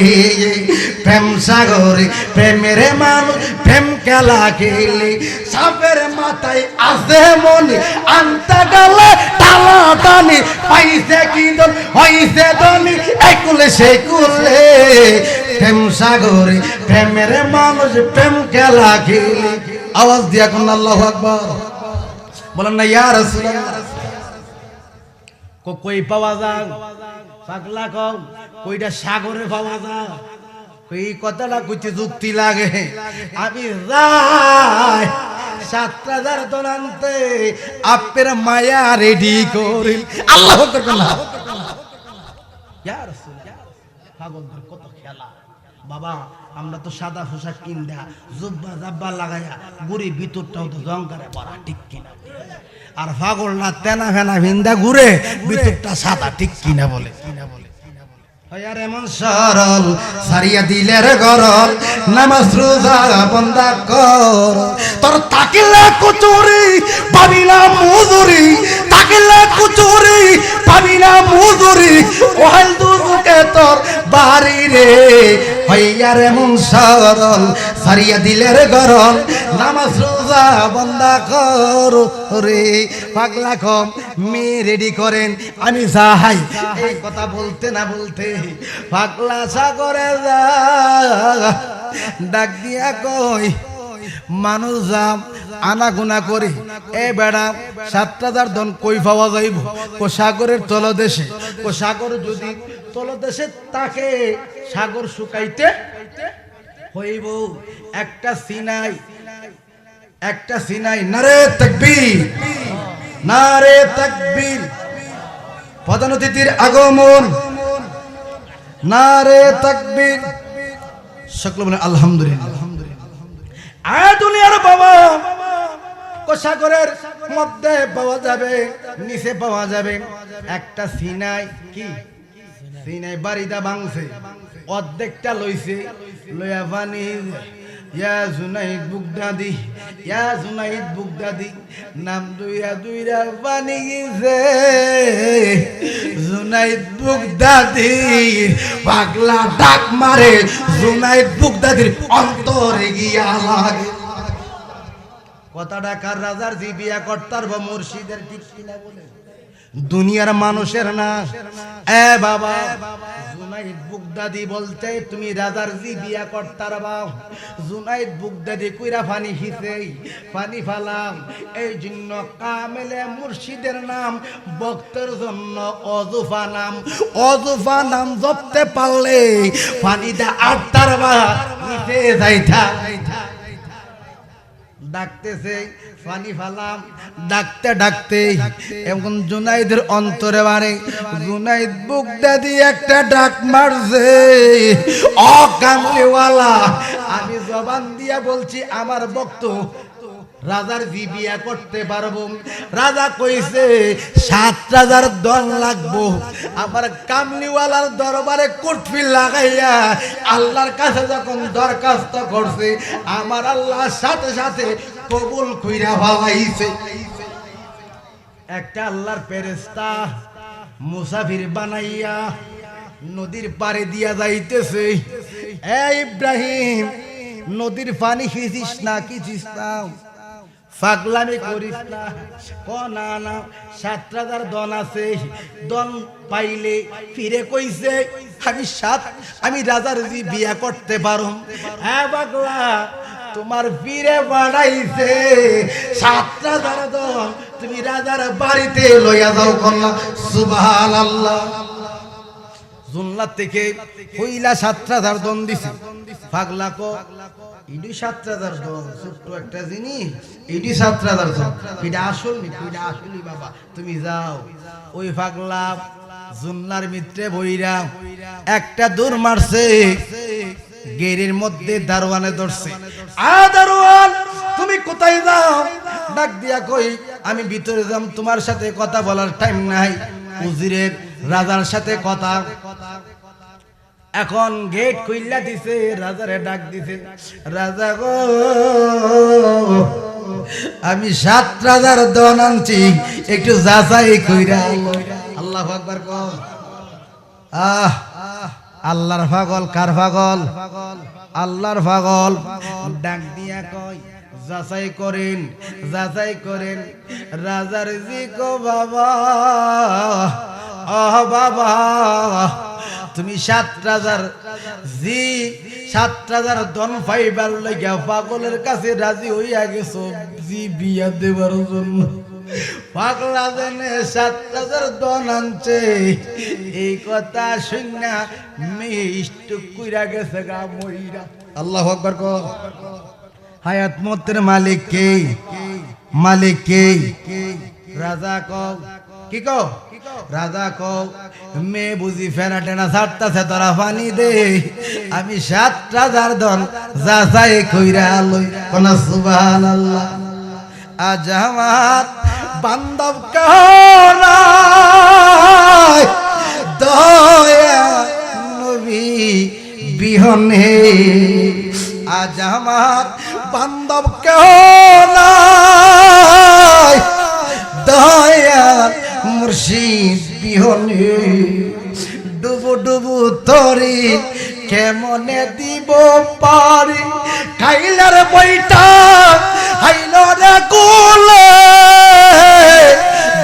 প্রেম সাগরে প্রেমের মানুষ প্রেম খেলা খেলে, সাপের মাথায় আছে মনে আনতে গেলে টালা টানি, পাইছে কি দল হইছে দনি একুলে সেকুলে, প্রেম সাগরে প্রেমের মানুষ প্রেম খেলা খেলে। আওয়াজ দিয়া কোন আল্লাহু আকবার বলেন না ইয়া রাসূলুল্লাহ। কই পাওয়া যায় পাগলা কও, কইটা সাগরে পাওয়া যায়, এই কথাটা কইতে যুক্তি লাগে। আমি যাই ৭,০০০ দন আনতে, আপনার মায়া রেডি করিল। আল্লাহু আকবার না ইয়া রাসূলুল্লাহ। পাগলদের কত খেলা বাবা, আমরা তো সাদা পোশাক কিনদা জুব্বা জাব্বা লাগাইয়া গুড়ি ভিতরটাও তো জঙ্কারে পড়া, ঠিক কিনা? আর পাগল না তেনা ফেনা ভিন্দা ঘুরে ভিতরটা সাদা, ঠিক কিনা বলে? আর এমন সরল সারিয়া দিলের গরল, নামাজ রোজা বন্ধা কর, তোর তাকিলে কুচুরি পাবি না মজুরি, তাকিলে কুচুরি পাবি না মজুরি, ওহাল দুজুকে তোর বাড়ি রে। হইয়ার এমন সরল সারিয়া দিলের গরল, নামাজ রোজা বন্ধা কর রে। পাগলা কম মেয়ে রেডি করেন, আমি যাই। এই কথা বলতে না বলতে পাগলা সাগরে যা ডাক দিয়া কই, মানুষ যাম আনাগুনা করি, এ বেড়া ৭,০০০ দন কই পাওয়া যাইব? ও সাগরের তলদেশে। ও সাগর যদি তলদেশে তাকে সাগর শুকাইতে হইব একটা সিনাই, একটা সিনাই। নারে তাকবীর, নারে তাকবীর। প্রধান অতিথির আগমন, নারে তাকবীর। সকলে বলেন আলহামদুলিল্লাহ। দুনিয়ার বাবা সাগরের মধ্যে পাওয়া যাবে, নিচে পাওয়া যাবে একটা সিনাই। কি সিনাই? বাড়িটা ভাঙছে, অর্ধেকটা লইছে, লইয়া পানি ইয়া জুনাইদ বুগদাদি, ইয়া জুনাইদ বুগদাদি নাম দুইয়া দুইরা পানি গিয়েছে। জুনাইদ বুগদাদি পাগলা ডাক মারে, জুনাইদ বুগদাদির অন্তরে গিয়া লাগে। কথাটা কার? রাজার জি বিয়া করতার বা মুর্শিদের, ঠিক কিনা বলে? দুনিয়ার মানুষের না। এ বাবা, জুনাইদ বুগদাদি বলতে তুমি রাজার জি বিয়া করতার বা। জুনাইদ বুগদাদি কইরা পানি খিছে, পানি ফালাম। এই জন্য কামেলে মুর্শিদের নাম, ভক্তের জন্য অজুফা নাম। অজুফা নাম জপতে পারলে পানিটা আটতার বা নিতে যাইতা। ডাকতেছে পানি ফালাম, ডাকতে ডাকতে এখন জুনাইদের অন্তরে বাড়ে। জুনাইদ বুগদাদি একটা ডাক মারছে, ও কামলিওয়ালা, আমি জবান দিয়া বলছি আমার ভক্ত রাজার জি বিয়া করতে পারবো। রাজা কইছে ৭,০০০ দন লাগবো। আমার কামলিওয়ালার দরবারে কুটফি লাগাইয়া আল্লাহর কাছে যখন দরখাস্ত করছে, আমার আল্লাহ সাথে সাথে কবুল কইরা ভালাইছে। একটা আল্লাহর ফেরেশতা মুসাফির বানাইয়া নদীর পারে দিয়া যাইতেছে, এ ইব্রাহিম নদীর পানি খিচিস না, খিচিস না, পাগলামি করিস না। ক না না, ৭,০০০ দন আছে, দন পাইলে ফিরে কইছে আমি রাজার জি বিয়া করতে পারো। হ্যাঁ পাগলা, তোমার ফিরে বাড়াইছে ৭,০০০ দন, তুমি রাজার বাড়িতে লইয়া যাও। কন্যা সুবহানাল্লাহ। জুনলা থেকে কইলা ৭,০০০ দন দিছে। পাগলা কো ইডি ৭,০০০ দন, ছোট্ট একটা জিনিস, ইডি ৭,০০০ দন, এটা আসল নি? এটা আসলই বাবা, তুমি যাও। ওই পাগলা জুনলার মিত্রে বইরা একটা দৌড় মারছে, গেরের মধ্যে দারোয়ানে ধরছে। আ দারোয়ান, তুমি কোথায় যাও? ডাক দিয়া কই, আমি ভিতরে যাম, তোমার সাথে কথা বলার টাইম নাই। উজিরের রাজার সাথে কথা। এখন গেট খুইলা দিছে, রাজারে ডাক দিছে, রাজা গো আমি ৭,০০০ দন আনছি, একটু যাচাই কইরা। আল্লাহু আকবার। আল্লাহর পাগল কার পাগল? আল্লাহর পাগল। ডাক দিয়া কয় যাচাই করেন, যাচাই করেন রাজার জি গো বাবা। ও বাবা, তুমি 7 রাজার জি 7 রাজার ধন পাইবার লাগিয়া পাগলের কাছে রাজি হইয়া গেছো জি বিয়া দেবার জন্য। পাগলা জেনে 7 রাজার ধন আনছে, এই কথা শুনা মিষ্টু কইরা গেছে গা মইরা। আল্লাহু আকবার কও। হায়াত মতের মালিক কে? মালিক কে? রাজা কও। কি কও? রাজা কও মেয়ে বুঝি ফেনা টেনা ছাড়তাছে তোরা পানি দে, আমি 7 রাজার ধন যাচাই কইরা লই। কোন সুবহানাল্লাহ। আজ আমার বান্ধব কানাই দয়া নবী বিহনে, আজ আমার বান্ধব কানাই দয়া মুর্শিদ বিহনে। ডুবু ডুবু তরি কেমনে দিব পারি, খাইলার বইটা হাইল রে কোলে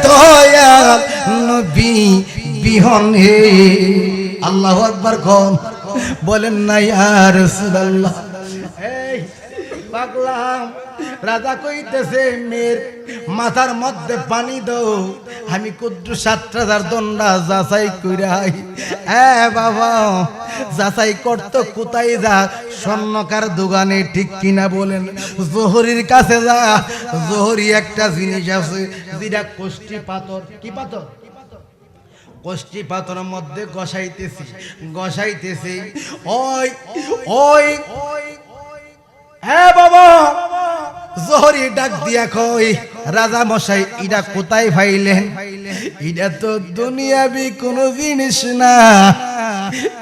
দয়া নবী বিহনে। আল্লাহু আকবার কোন বলেন না ইয়া রাসূলুল্লাহ। এই পাগলা রাজা কইতেছে মেয়ের মাথার মধ্যে পানি দাও, আমি কুদ্দু 7 রাজার দন্ডা যাচাই কইরাই। বাবা যাচাই করতো কোথায় যা? স্বর্ণকার দোকানে, ঠিক কিনা বলেন? জোহরির কাছে যা, জোহরি একটা জিনিস আছে যেটা কোষ্ঠী পাথর। কি পাথর? কোষ্ঠী পাথরের মধ্যে গসাইতেছি গসাইতেছি। ওই ওই হ্যাঁ বাবা, জোহরি ডাক দিয়া কই রাজা মশাই ইটা কোথায় পাইলেন? এটা তো দুনিয়াবি কোনো জিনিস না,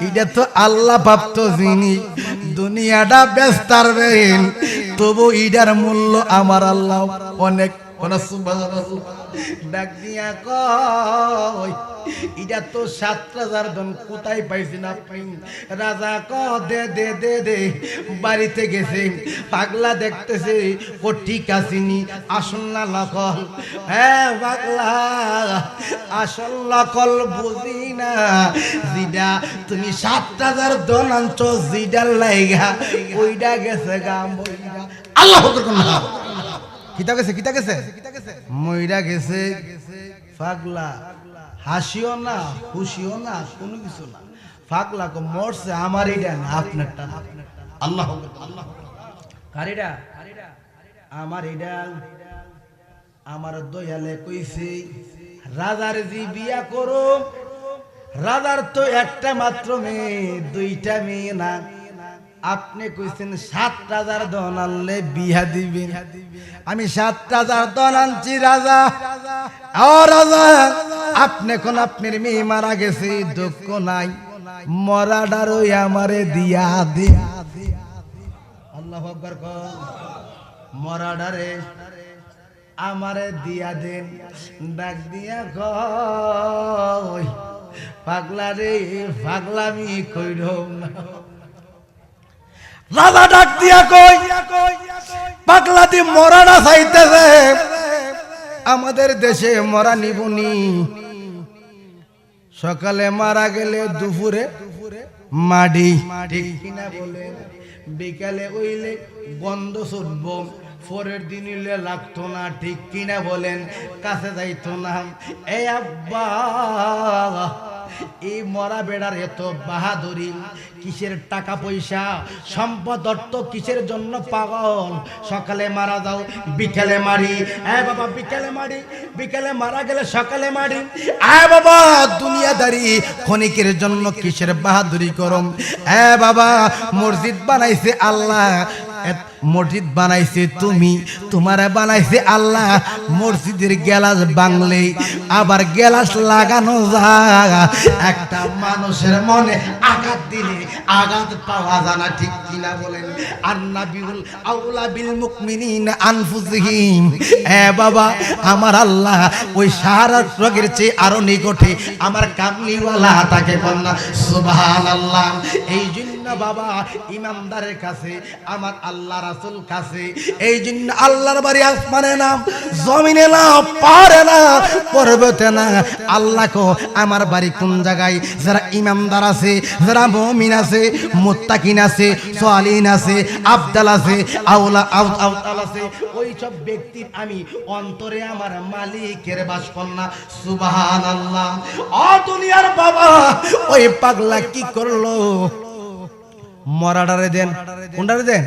এটা তো আল্লাহ প্রাপ্ত জিনিস। দুনিয়াটা বেচতারবেন, তবু ইটার মূল্য আমার আল্লাহ অনেক। ডাক দিয়া কই এটা তো 7 রাজার ধন, কোথায় পাইছি না পাই? রাজা ক দে দে দে দে। বাড়িতে গেছে, পাগলা দেখতেছে ও ঠিক আসিনি, আসল না নকল? হ্যাঁ পাগলা, আসল নকল বুঝি না। জিডা তুমি 7 রাজার ধন আনছো, জিডার লাইগা ওইটা গেছে গা মইরা। আল্লাহ কিতা গেছে? কিতা গেছে? মইরা গেছে। পাগলা হাসিও না, খুশিও না, কোনো কিছু না। পাগলা কো মরছে আমার এটা না, আপনারটা। আল্লাহ কারিডা আমার এটা। আমার দয়ালে কইছে রাজার জি বিয়া করো। রাজার তো একটা মাত্র মেয়ে, 2টা মেয়ে না। আপনি কইছেন 7 রাজার ধন আনলে বিয়া দিবেন। আমি 7 রাজার ধন আনছি রাজা। ও রাজা, আপনি কোন আপনার মেয়ে মারা গেছে, দুঃখ নাই, মরাডারও আমারে দিয়া দে। আল্লাহু আকবার কও। মরাডারে আমারে দিয়া দেন। ডাক দিয়া কই পাগলা রে, পাগলামি কইরো না। রাজা ডাক দিয়া কই পাগলা দি মরাটা চাইতেছে। আমাদের দেশে মরা নিবনি, সকালে মারা গেলে দুপুরে মাটি, ঠিক কিনা বলেন? বিকালে ওইলে গন্ধ ছুটব, পরের দিন হইলে লাগতো না, ঠিক কিনা বলেন? কাছে যাইতো না। এই আব্বা, এই মরা বেড়ার এত বাহাদুরি কিসের? টাকা পয়সা সম্পদ অর্থ কিসের জন্য পাগল? সকালে মারা যাও, বিকেলে মারি। বাবা বিকেলে মারি, বিকেলে মারা গেলে সকালে মারি। বাবা দুনিয়াদারি ক্ষণিকের জন্য কিসের বাহাদুরি করম? বাবা মসজিদ বানাইছে আল্লাহ, মসজিদ বানাইছে তুমি, তোমারে বানাইছে আল্লাহ। মসজিদের গ্যালাস বাংলে আবার গ্যালাস লাগানো যায়, একটা মানুষের মনে আঘাত দিলে আঘাত পাওয়া যায় না, ঠিক কিনা বলেন? আন্নাবিউল আউলা বিল মুমিনিনা আনফুসিহিম। বাবা আমার আল্লাহ ওই সাহারার রোগের চেয়ে আরো নিকটে আমার কামলিওয়ালা তাকে কন্যা সুবহানাল্লাহ। এই জন্য বাবা ইমানদারের কাছে আমার আল্লাহ রাসূল কাছে, এই জন্য আল্লাহর বাড়ি আসমানে না, জমিনে না, পারে না, পর্বতে না। আল্লাহ কো আমার বাড়ি কোন জায়গায়? যারা ইমানদার আছে, যারা মুমিন আছে, মুত্তাকিন আছে, সালিহিন আছে, আফদাল আছে, আউলা আউতাল আছে, ওই সব ব্যক্তির আমি অন্তরে আমার মালিকের বাস কন্যা সুবহানাল্লাহ। ও দুনিয়ার বাবা ওই পাগলা কি করলো? মরাডারে দেন, কোনডারে দেন?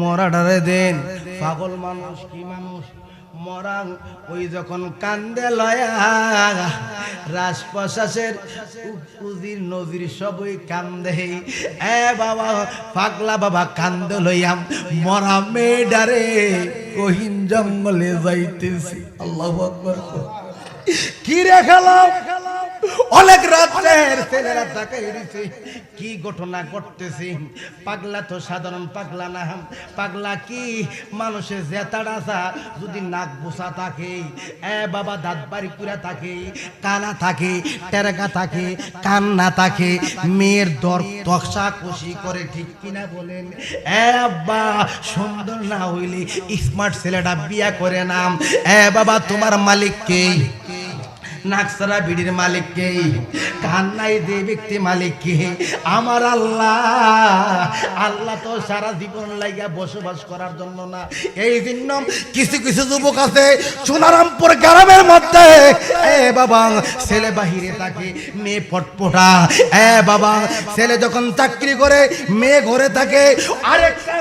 মরাডারে দেন। পাগল মানুষ কি মানুষ? মরাং ওই যখন কান্দে লয়া রাজ প্রশাসের উজির নজির সবই কান্দে। বাবা পাগলা বাবা কান্দে লইয়াম মরা মেডারে কহিন জঙ্গলে যাইতেছি। আল্লাহু আকবার। কি রেখালাম অনেক রাতের ছেলেরা তাকাই দিছে কি ঘটনা ঘটতেছে। পাগলা তো সাধারণ পাগলা না, পাগলা কি মানুষের জেতাড়া যদি নাক বোসা থাকে, বাবা দাঁত বাড়ি পুরা থাকে, কানা থাকে, টেরাকা থাকে, কান না থাকে, মেয়ের দর তকসা কষি করে, ঠিক কিনা বলেন? আব্বা সুন্দর না হইলে স্মার্ট ছেলেটা বিয়া করে নাম। বাবা তোমার মালিক কে? নাকসারা বিড়ির মালিক কে? কান্নাই দে ব্যক্তি মালিক কে? আমার আল্লাহ। আল্লাহ তো সারা জীবন লাগিয়া বসবাস করার জন্য না। এই জন্য কিছু কিছু যুবক আছে সোনারামপুর গ্রামের মধ্যে, বাবা ছেলে বাহিরে থাকে, মেয়ে পটপটা। বাবা ছেলে যখন চাকরি করে, মেয়ে ঘরে থাকে। আরেকটা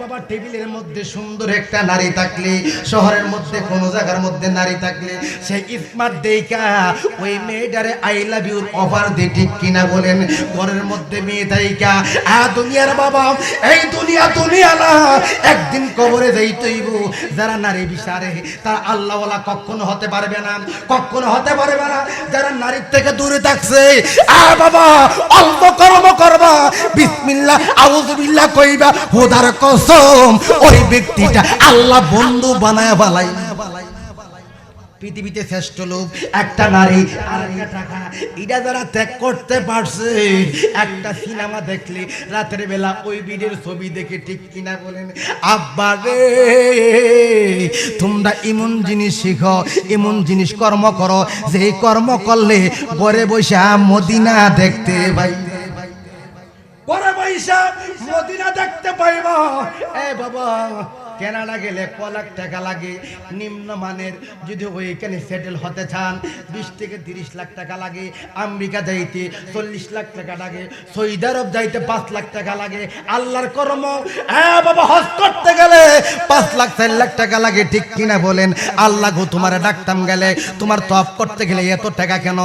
বাবা টেবিলের মধ্যে সুন্দর একটা নারী থাকলে, শহরের মধ্যে কোন জায়গার মধ্যে নারী থাকলে, সেই স্মার্ট দেখা ওই মেয়েটারে আই লাভ ইউর অফার দে, ঠিক কিনা বলেন? ঘরের মধ্যে মেয়ে থাইকা দুনিয়ার বাবা, এই দুনিয়া দুনিয়া না, একদিন কবরে যাইতেইব। যারা নারী বিচারে তারা আল্লাহওয়ালা কখনো হতে পারবে না, কখনো হতে পারবে না। যারা নারীর থেকে দূরে থাকছে, বাবা অল্প কর্ম করবা, বিসমিল্লাহ আউযুবিল্লাহ কইবা, খোদার কসম ওই ব্যক্তিটা আল্লাহ বন্ধু বানায় বালাই। পৃথিবীতে শ্রেষ্ঠ লোক একটা নারী আর একটা টাকা, এটা যারা ত্যাগ করতে পারছে, একটা সিনেমা দেখলে রাতের বেলা ওই ভিডিওর ছবি দেখে, ঠিক কিনা বলেন? আব্বা রে তোমরা এমন জিনিস শিখো, এমন জিনিস কর্ম করো, যে কর্ম করলে ঘরে বসে মদিনা দেখতে পাই, ঘরে বসে মদিনা দেখতে পাইবা। বাবা কানাডা গেলে ক লাখ টাকা লাগে নিম্নমানের, যদি ওইখানে সেটেল হতে চান 20 থেকে 30 লাখ টাকা লাগে। আমেরিকা যাইতে 40 লাখ টাকা লাগে, সৌদি আরব যাইতে 5 লাখ টাকা লাগে। আল্লাহর কর্ম বাবা হজ করতে গেলে 5 লাখ 4 লাখ টাকা লাগে, ঠিক কিনা বলেন? আল্লাহ গো তোমার ডাকতাম গেলে, তোমার তওয়াফ করতে গেলে এত টাকা কেন?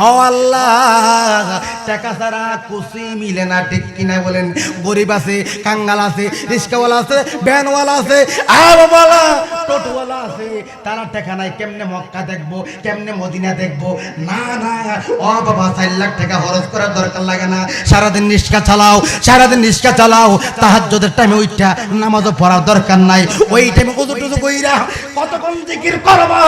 ও আল্লাহ টাকা ছাড়া কিছুই মিলে না, ঠিক কিনা বলেন? গরিব আছে, কাঙ্গাল আছে, রিস্কাওয়ালা আছে, ভ্যানওয়ালা আছে, টোটোওয়ালা আছে, তারা টাকা নাই, কেমনে মক্কা দেখবো, কেমনে মদিনা দেখবো? না না, ও বাবা 4 লাখ টাকা খরচ করার দরকার লাগে না। সারাদিন রিস্কা চালাও, সারাদিন রিস্কা চালাও, তাহাজ্জুদের টাইমে ওইটা নামাজও পড়ার দরকার নাই। ওই টাইমে ওযু টুযু কইরা কতক্ষণ জিকির করবা,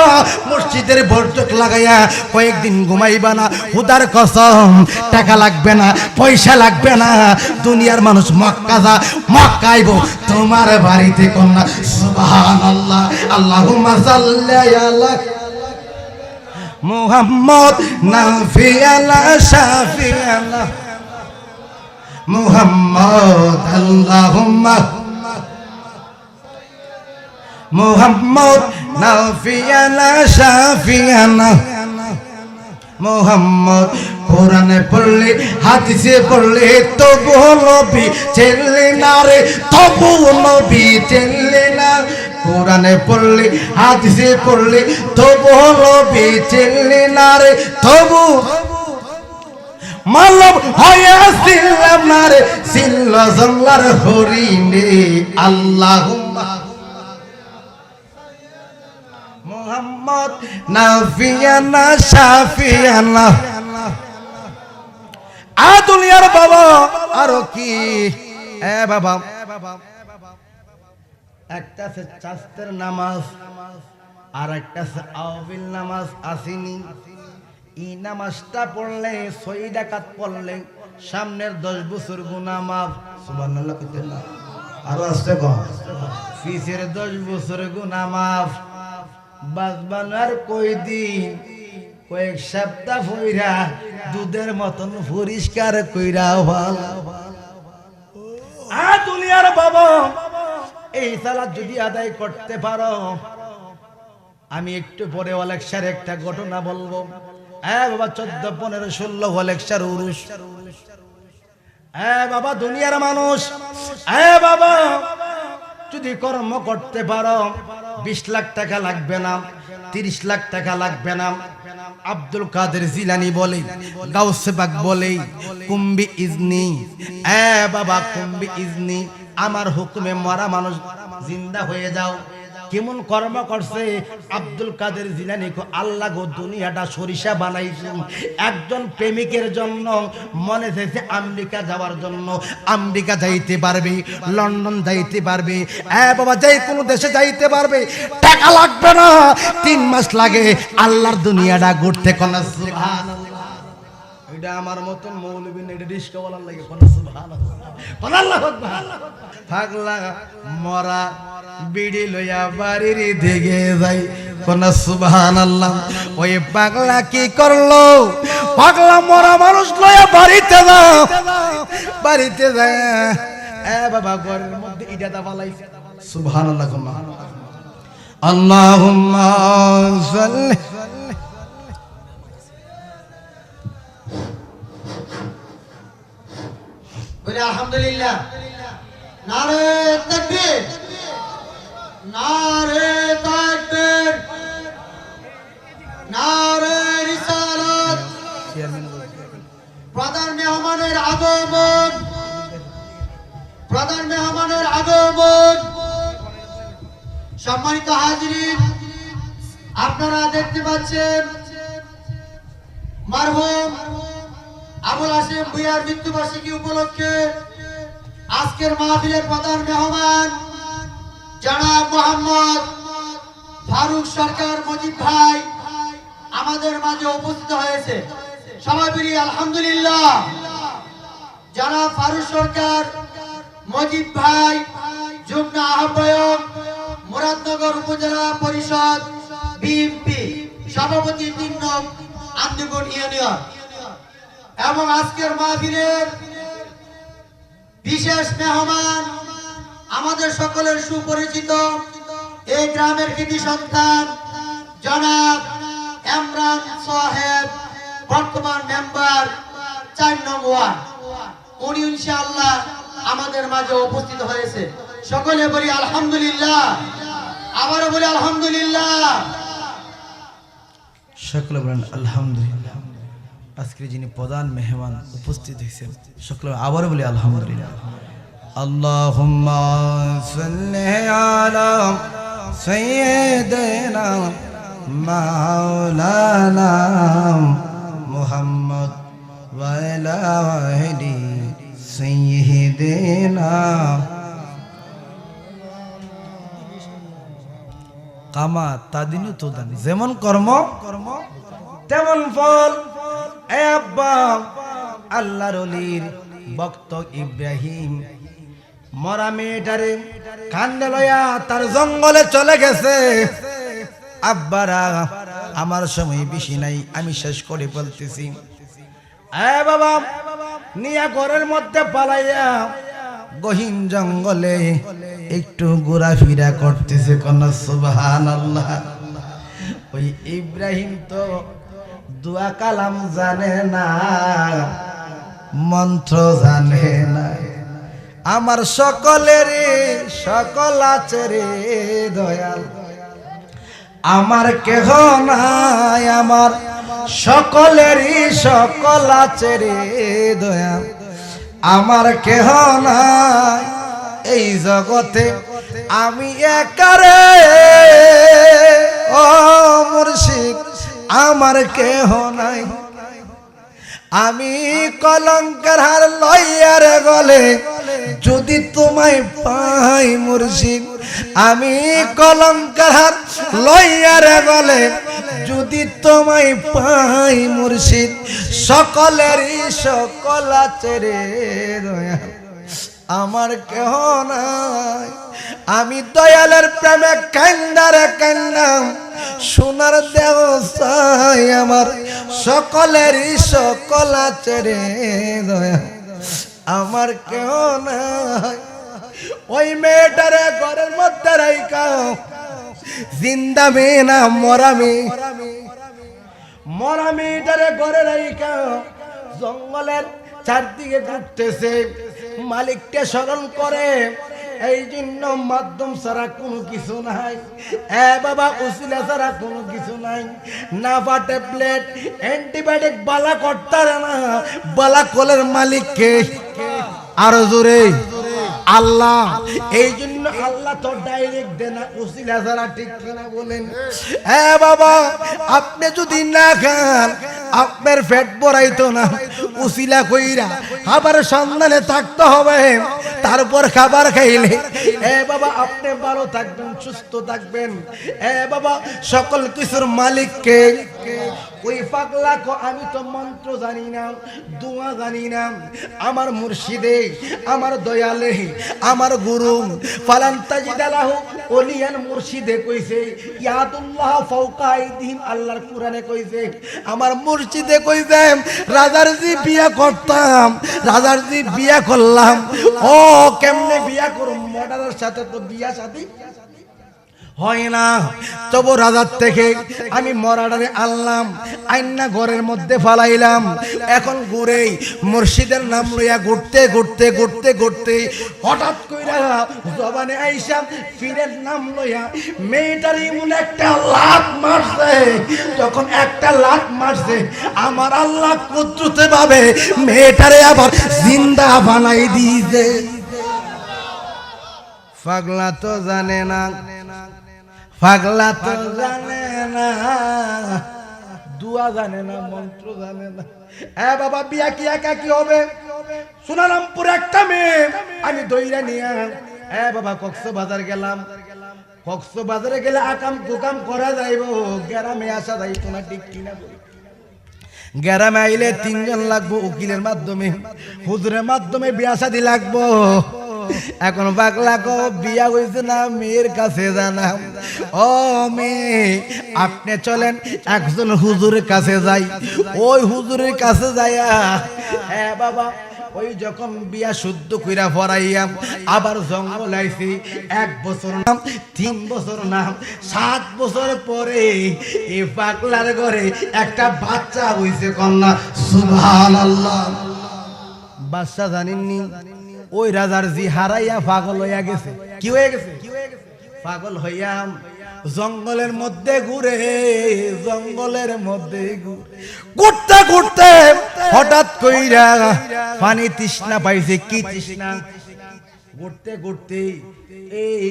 মসজিদের বরজক লাগাইয়া কয়েকদিন ঘুমাইবা না। খোদার কসম টাকা লাগবে না, পয়সা লাগবে না। দুনিয়ার মানুষ মক্কা যা, মক্কা আইবো তোমার বাড়িতে কন্যা। সুবহানাল্লাহ। আল্লাহুম্মা সাল্লি আলা মুহাম্মদ নাফি আলা শাফি আলা মুহাম্মদ। আল্লাহুম্মা মুহাম্মদ নাফি আলা শাফি আলা মুহাম্মদ। কোরআনে পড়লে হাদিসে পড়লে তবু নবী চেল্লে না রে, তবু নবী চেল্লে না। কোরআনে পড়লে হাদিসে পড়লে তবু নবী চেল্লে না রে, তবু মালব হয়েছিলাম না রে ছিল জঙ্গলার হরিণে আল্লাহুম্মা মুহাম্মদ নাফিয়ানা শাফিয়ানা দুনিয়ার বাবা আরো কি এ বাবা একটা আছে চাস্তের নামাজ আর একটা আছে আওয়াবিল নামাজ আসেনি এই নামাজটা পড়লে 6 রাকাত পড়লে সামনের 10 বছর গুনাহ মাফ সুবহানাল্লাহ কইতেন না আরো আসতে কম ফিসের 10 বছর গুনাহ মাফ বাজবানার কই দিন কয়েক সপ্তাহ ফইরা দুধের মতন পরিষ্কার কইরা ভালো দুনিয়ার বাবা এই সালাত যদি আদায় করতে পারো আমি একটু পরে ওয়ালেকশার একটা ঘটনা বলবো বাবা 14 15 16 ওয়ালেকশার উরুস বাবা দুনিয়ার মানুষ বাবা যদি কর্ম করতে পারো 20 লাখ টাকা লাগবে না 30 লাখ টাকা লাগবে না আব্দুল কাদের জিলানী বলে গাউসে পাক বলে কুম্বি ইজনি বাবা কুম্বি ইজনি আমার হুকুমে মরা মানুষ জিন্দা হয়ে যাও কেমন কর্ম করছে আব্দুল কাদের জিলানী কো আল্লাহ গো দুনিয়াটা সরিষা বানাইছেন একজন প্রেমিকের জন্য মনে চাইছে আমেরিকা যাওয়ার জন্য আমেরিকা যাইতে পারবে লন্ডন যাইতে পারবে বাবা যাই কোনো দেশে যাইতে পারবে টাকা লাগবে না 3 মাস লাগে আল্লাহর দুনিয়াটা ঘুরতে কোন সুবহানাল্লাহ এটা আমার মতন মৌলবী না এটা রিস্কা বলার লাগে কোন সুবহানাল্লাহ কোন আল্লাহু আকবার পাগলা মরা বিড়ি লইয়া বাড়ির দিকে যাই কোন সুবহানাল্লাহ ওই পাগলা কি করলো পাগলা মরা মানুষ লইয়া বাড়িতে যাও বাড়িতে যায় বাবা ঘরের মধ্যে ইটা দা বালাইছে সুবহানাল্লাহ আল্লাহুম্মা সাল্লি বলে আলহামদুলিল্লাহ নারে তাকবীর নারে তাকবীর নারে রিসালাত প্রধান মেহমানের আগমন সম্মানিত হাজিরিন আপনারা দেখতে পাচ্ছেন মরহুম আবুল হাশেম ভূঁইয়ার মৃত্যুবার্ষিকী উপলক্ষে আজকের মাহফিলের প্রধান মেহমান জনাব মোহাম্মদ ফারুক সরকার মজিদ ভাই আমাদের মাঝে উপস্থিত হয়েছে সবাই বলি আলহামদুলিল্লাহ জনাব ফারুক সরকার মজিদ ভাই যুগ্ম আহ্বায়ক মুরাদনগর উপজেলা পরিষদ বিএনপি সভাপতি 3 নং আন্দুগড় ইউনিয়ন এবং আজকের মাহফিলের বিশেষ মেহমান আমাদের সকলের সুপরিচিত এই গ্রামের কৃতি সন্তান জনাব ইমরান সাহেব বর্তমান মেম্বার 4 নং ওয়ার্ড উনি ইনশাআল্লাহ আমাদের মাঝে উপস্থিত হয়েছে সকলে বলি আলহামদুলিল্লাহ আবারও বলি আলহামদুলিল্লাহ সকলে বলেন আলহামদুলিল্লাহ আজকে যিনি প্রধান মেহমান উপস্থিত হয়েছেন সকলে আবারও বলি আলহামদুলিল্লাহ আল্লাহুম্মা সাল্লি আলা সাইয়্যিদিনা মাওলানা মুহাম্মদ ওয়া আলা আলি সাইয়্যিদিনা কামা তাদিনু তুদান যেমন কর্ম তেমন ফল আল্লাহর ওলির ভক্ত ইব্রাহিম মরা মেয়েটারে কান্দে লইয়া তার জঙ্গলে চলে গেছে আব্বারা আমার সময় বেশি নাই আমি শেষ করে বলতেছি বাবা নিয়া ঘরের মধ্যে পালাইয়া গহীন জঙ্গলে একটু ঘোরাফেরা করতেছে কোন সুবহানাল্লাহ ওই ইব্রাহিম তো দুয়া কালাম জানে না মন্ত্র জানে না আমার সকলের সকল আছে রে দয়াল আমার কেহ নাই আমার সকলেরই সকল আছে রে দয়া আমার কেহ নাই এই জগতে আমি একারে ও মুর্শিদ আমার কেহ নাই আমি কলঙ্কের হার লইয়ার গলে যদি তোমায় পাই মুর্শিদ আমি কলঙ্কের হার লইয়ার গলে যদি তোমায় পাই মুর্শিদ সকলেরই সকল আছে রে দয়া আমার কেহ নাই আমি দয়ালের প্রেমে কান্দারে কান্দাম সোনার দেহ চাই আমার সকলেরই সকল আছে রে দয়া আমার কেহ নাই ওই মেয়েটারে ঘরের মধ্যে রাইকা জিন্দা মেয়ে না মরা মেয়েটারে ঘরে রাইকা জঙ্গলের চারদিকে ঘুরতেছে মালিককে স্মরণ করে এই জন্য মাধ্যম ছাড়া কোনো কিছু নাই বাবা উসিলা ছাড়া কোনো কিছু নাই নাফা ট্যাবলেট অ্যান্টিবায়োটিক বালা করতারে না বালা কোলের মালিককে আরো জোরে আল্লাহ এই জন্য আল্লাহ তো ডাইরেক্ট দেনা উসিলা ছাড়া ঠিক কিনা বলেন বাবা আপনি যদি না খান আপনার পেট ভরাইতো না উসিলা কইরা আবার সন্ধানে থাকতে হবে তারপর খাবার খাইলে বাবা আপনি ভালো থাকবেন সুস্থ থাকবেন বাবা সকল কিছুর মালিককে ওই পাগলা কো আমি তো মন্ত্র জানি না দোয়া জানি না আমার মুর্শিদে আমার দয়ালে আমার গুরু ফালান তাজিদালাহু ওলিয়ান মুর্শিদে কইছে ইয়াদুল্লাহ ফাওকা আইদিহিম আল্লাহর কোরআনে কইছে আমার মুর্শিদে কইছে রাজার জি বিয়া করতাম রাজার জি বিয়া করলাম ও কেমনে বিয়া করুম মডারের সাথে তো বিয়া শাদী হয় না তবু রাজার থেকে আমি মরাডারে আনলাম আইনা ঘরের মধ্যে ফালাইলাম এখন ঘুরে মুর্শিদের নাম লইয়া ঘুরতে ঘুরতে ঘুরতে ঘুরতে হঠাৎ কইরা জবানে আইসা ফিরের নাম লইয়া মেয়েটার এমন একটা লাত মারছে যখন একটা লাত মারছে আমার আল্লাহ কুদরতে ভাবে মেয়েটারে আবার জিন্দা বানাই দিয়েছে পাগলা তো জানে না পাগলা তো জানে না দুয়া জানে না মন্ত্র জানে না বাবা বিয়া কি একা কি হবে সোনারামপুর একটা মেয়ে আমি দইরা নিয়ে বাবা কক্সবাজার গেলাম কক্সবাজারে গেলে আকাম কুকাম করা যাইব গ্রামে আসা যাইতো না ঠিক কিনা গ্রামে আইলে 3 জন লাগবো উকিলের মাধ্যমে হুজুরের মাধ্যমে বিয়া শাদী লাগবো এখন পাগলা কো বিয়া হইছে না মেয়ের কাছে জানাম ও মেয়ে আপনি চলেন একজন হুজুরের কাছে যাই ওই হুজুরের কাছে যাইয়া বাবা ওই যখন বিয়া শুদ্ধ কইরা পড়াইয়াম আবার জঙ্গল আইছি 1 বছর নাম 3 বছর নাম 7 বছর পরে এই পাগলার ঘরে একটা বাচ্চা হইছে কন্যা সুবহানাল্লাহ বাচ্চা জানেননি ওই রাজার জি হারাইয়া পাগল হইয়া গেছে কি হয়ে গেছে পাগল হইয়া জঙ্গলের মধ্যে ঘুরে জঙ্গলের মধ্যে ঘুরতে ঘুরতে হঠাৎ কইরা পানি তৃষ্ণা পাইছে কি তৃষ্ণা ঘুরতে ঘুরতে এই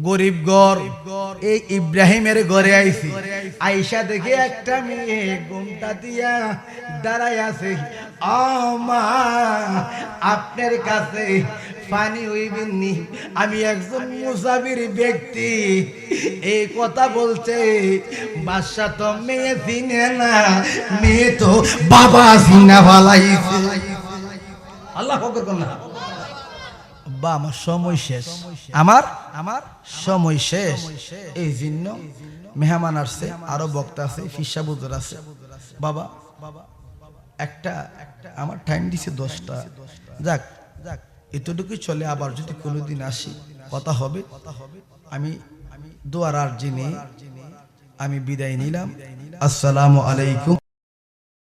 গরিব ঘর এই ইব্রাহিমের ঘরে আইছি আইসা দেখে একটা মেয়ে ঘুমটা দিয়া দাঁড়ায় আছে মা আপনার কাছে পানি হইবেন নি আমি একজন মুসাফির ব্যক্তি এই কথা বলছে বাদশা তো মেয়ে চিনে না মেয়ে তো বাবা চিনা ভালাইছে আল্লাহ আকবার না বা আমার সময় শেষ আমার সময় শেষ এই জন্য মেহমান আসছে আরো বক্তা আছে ফিসা বুজুর আছে বাবা একটা আমার টাইম দিছে 10টা যাক এতটুকু চলে আবার যদি কোনোদিন আসি কথা হবে আমি দোয়ার আরজি নিয়ে আমি বিদায় নিলাম আসসালামু আলাইকুম।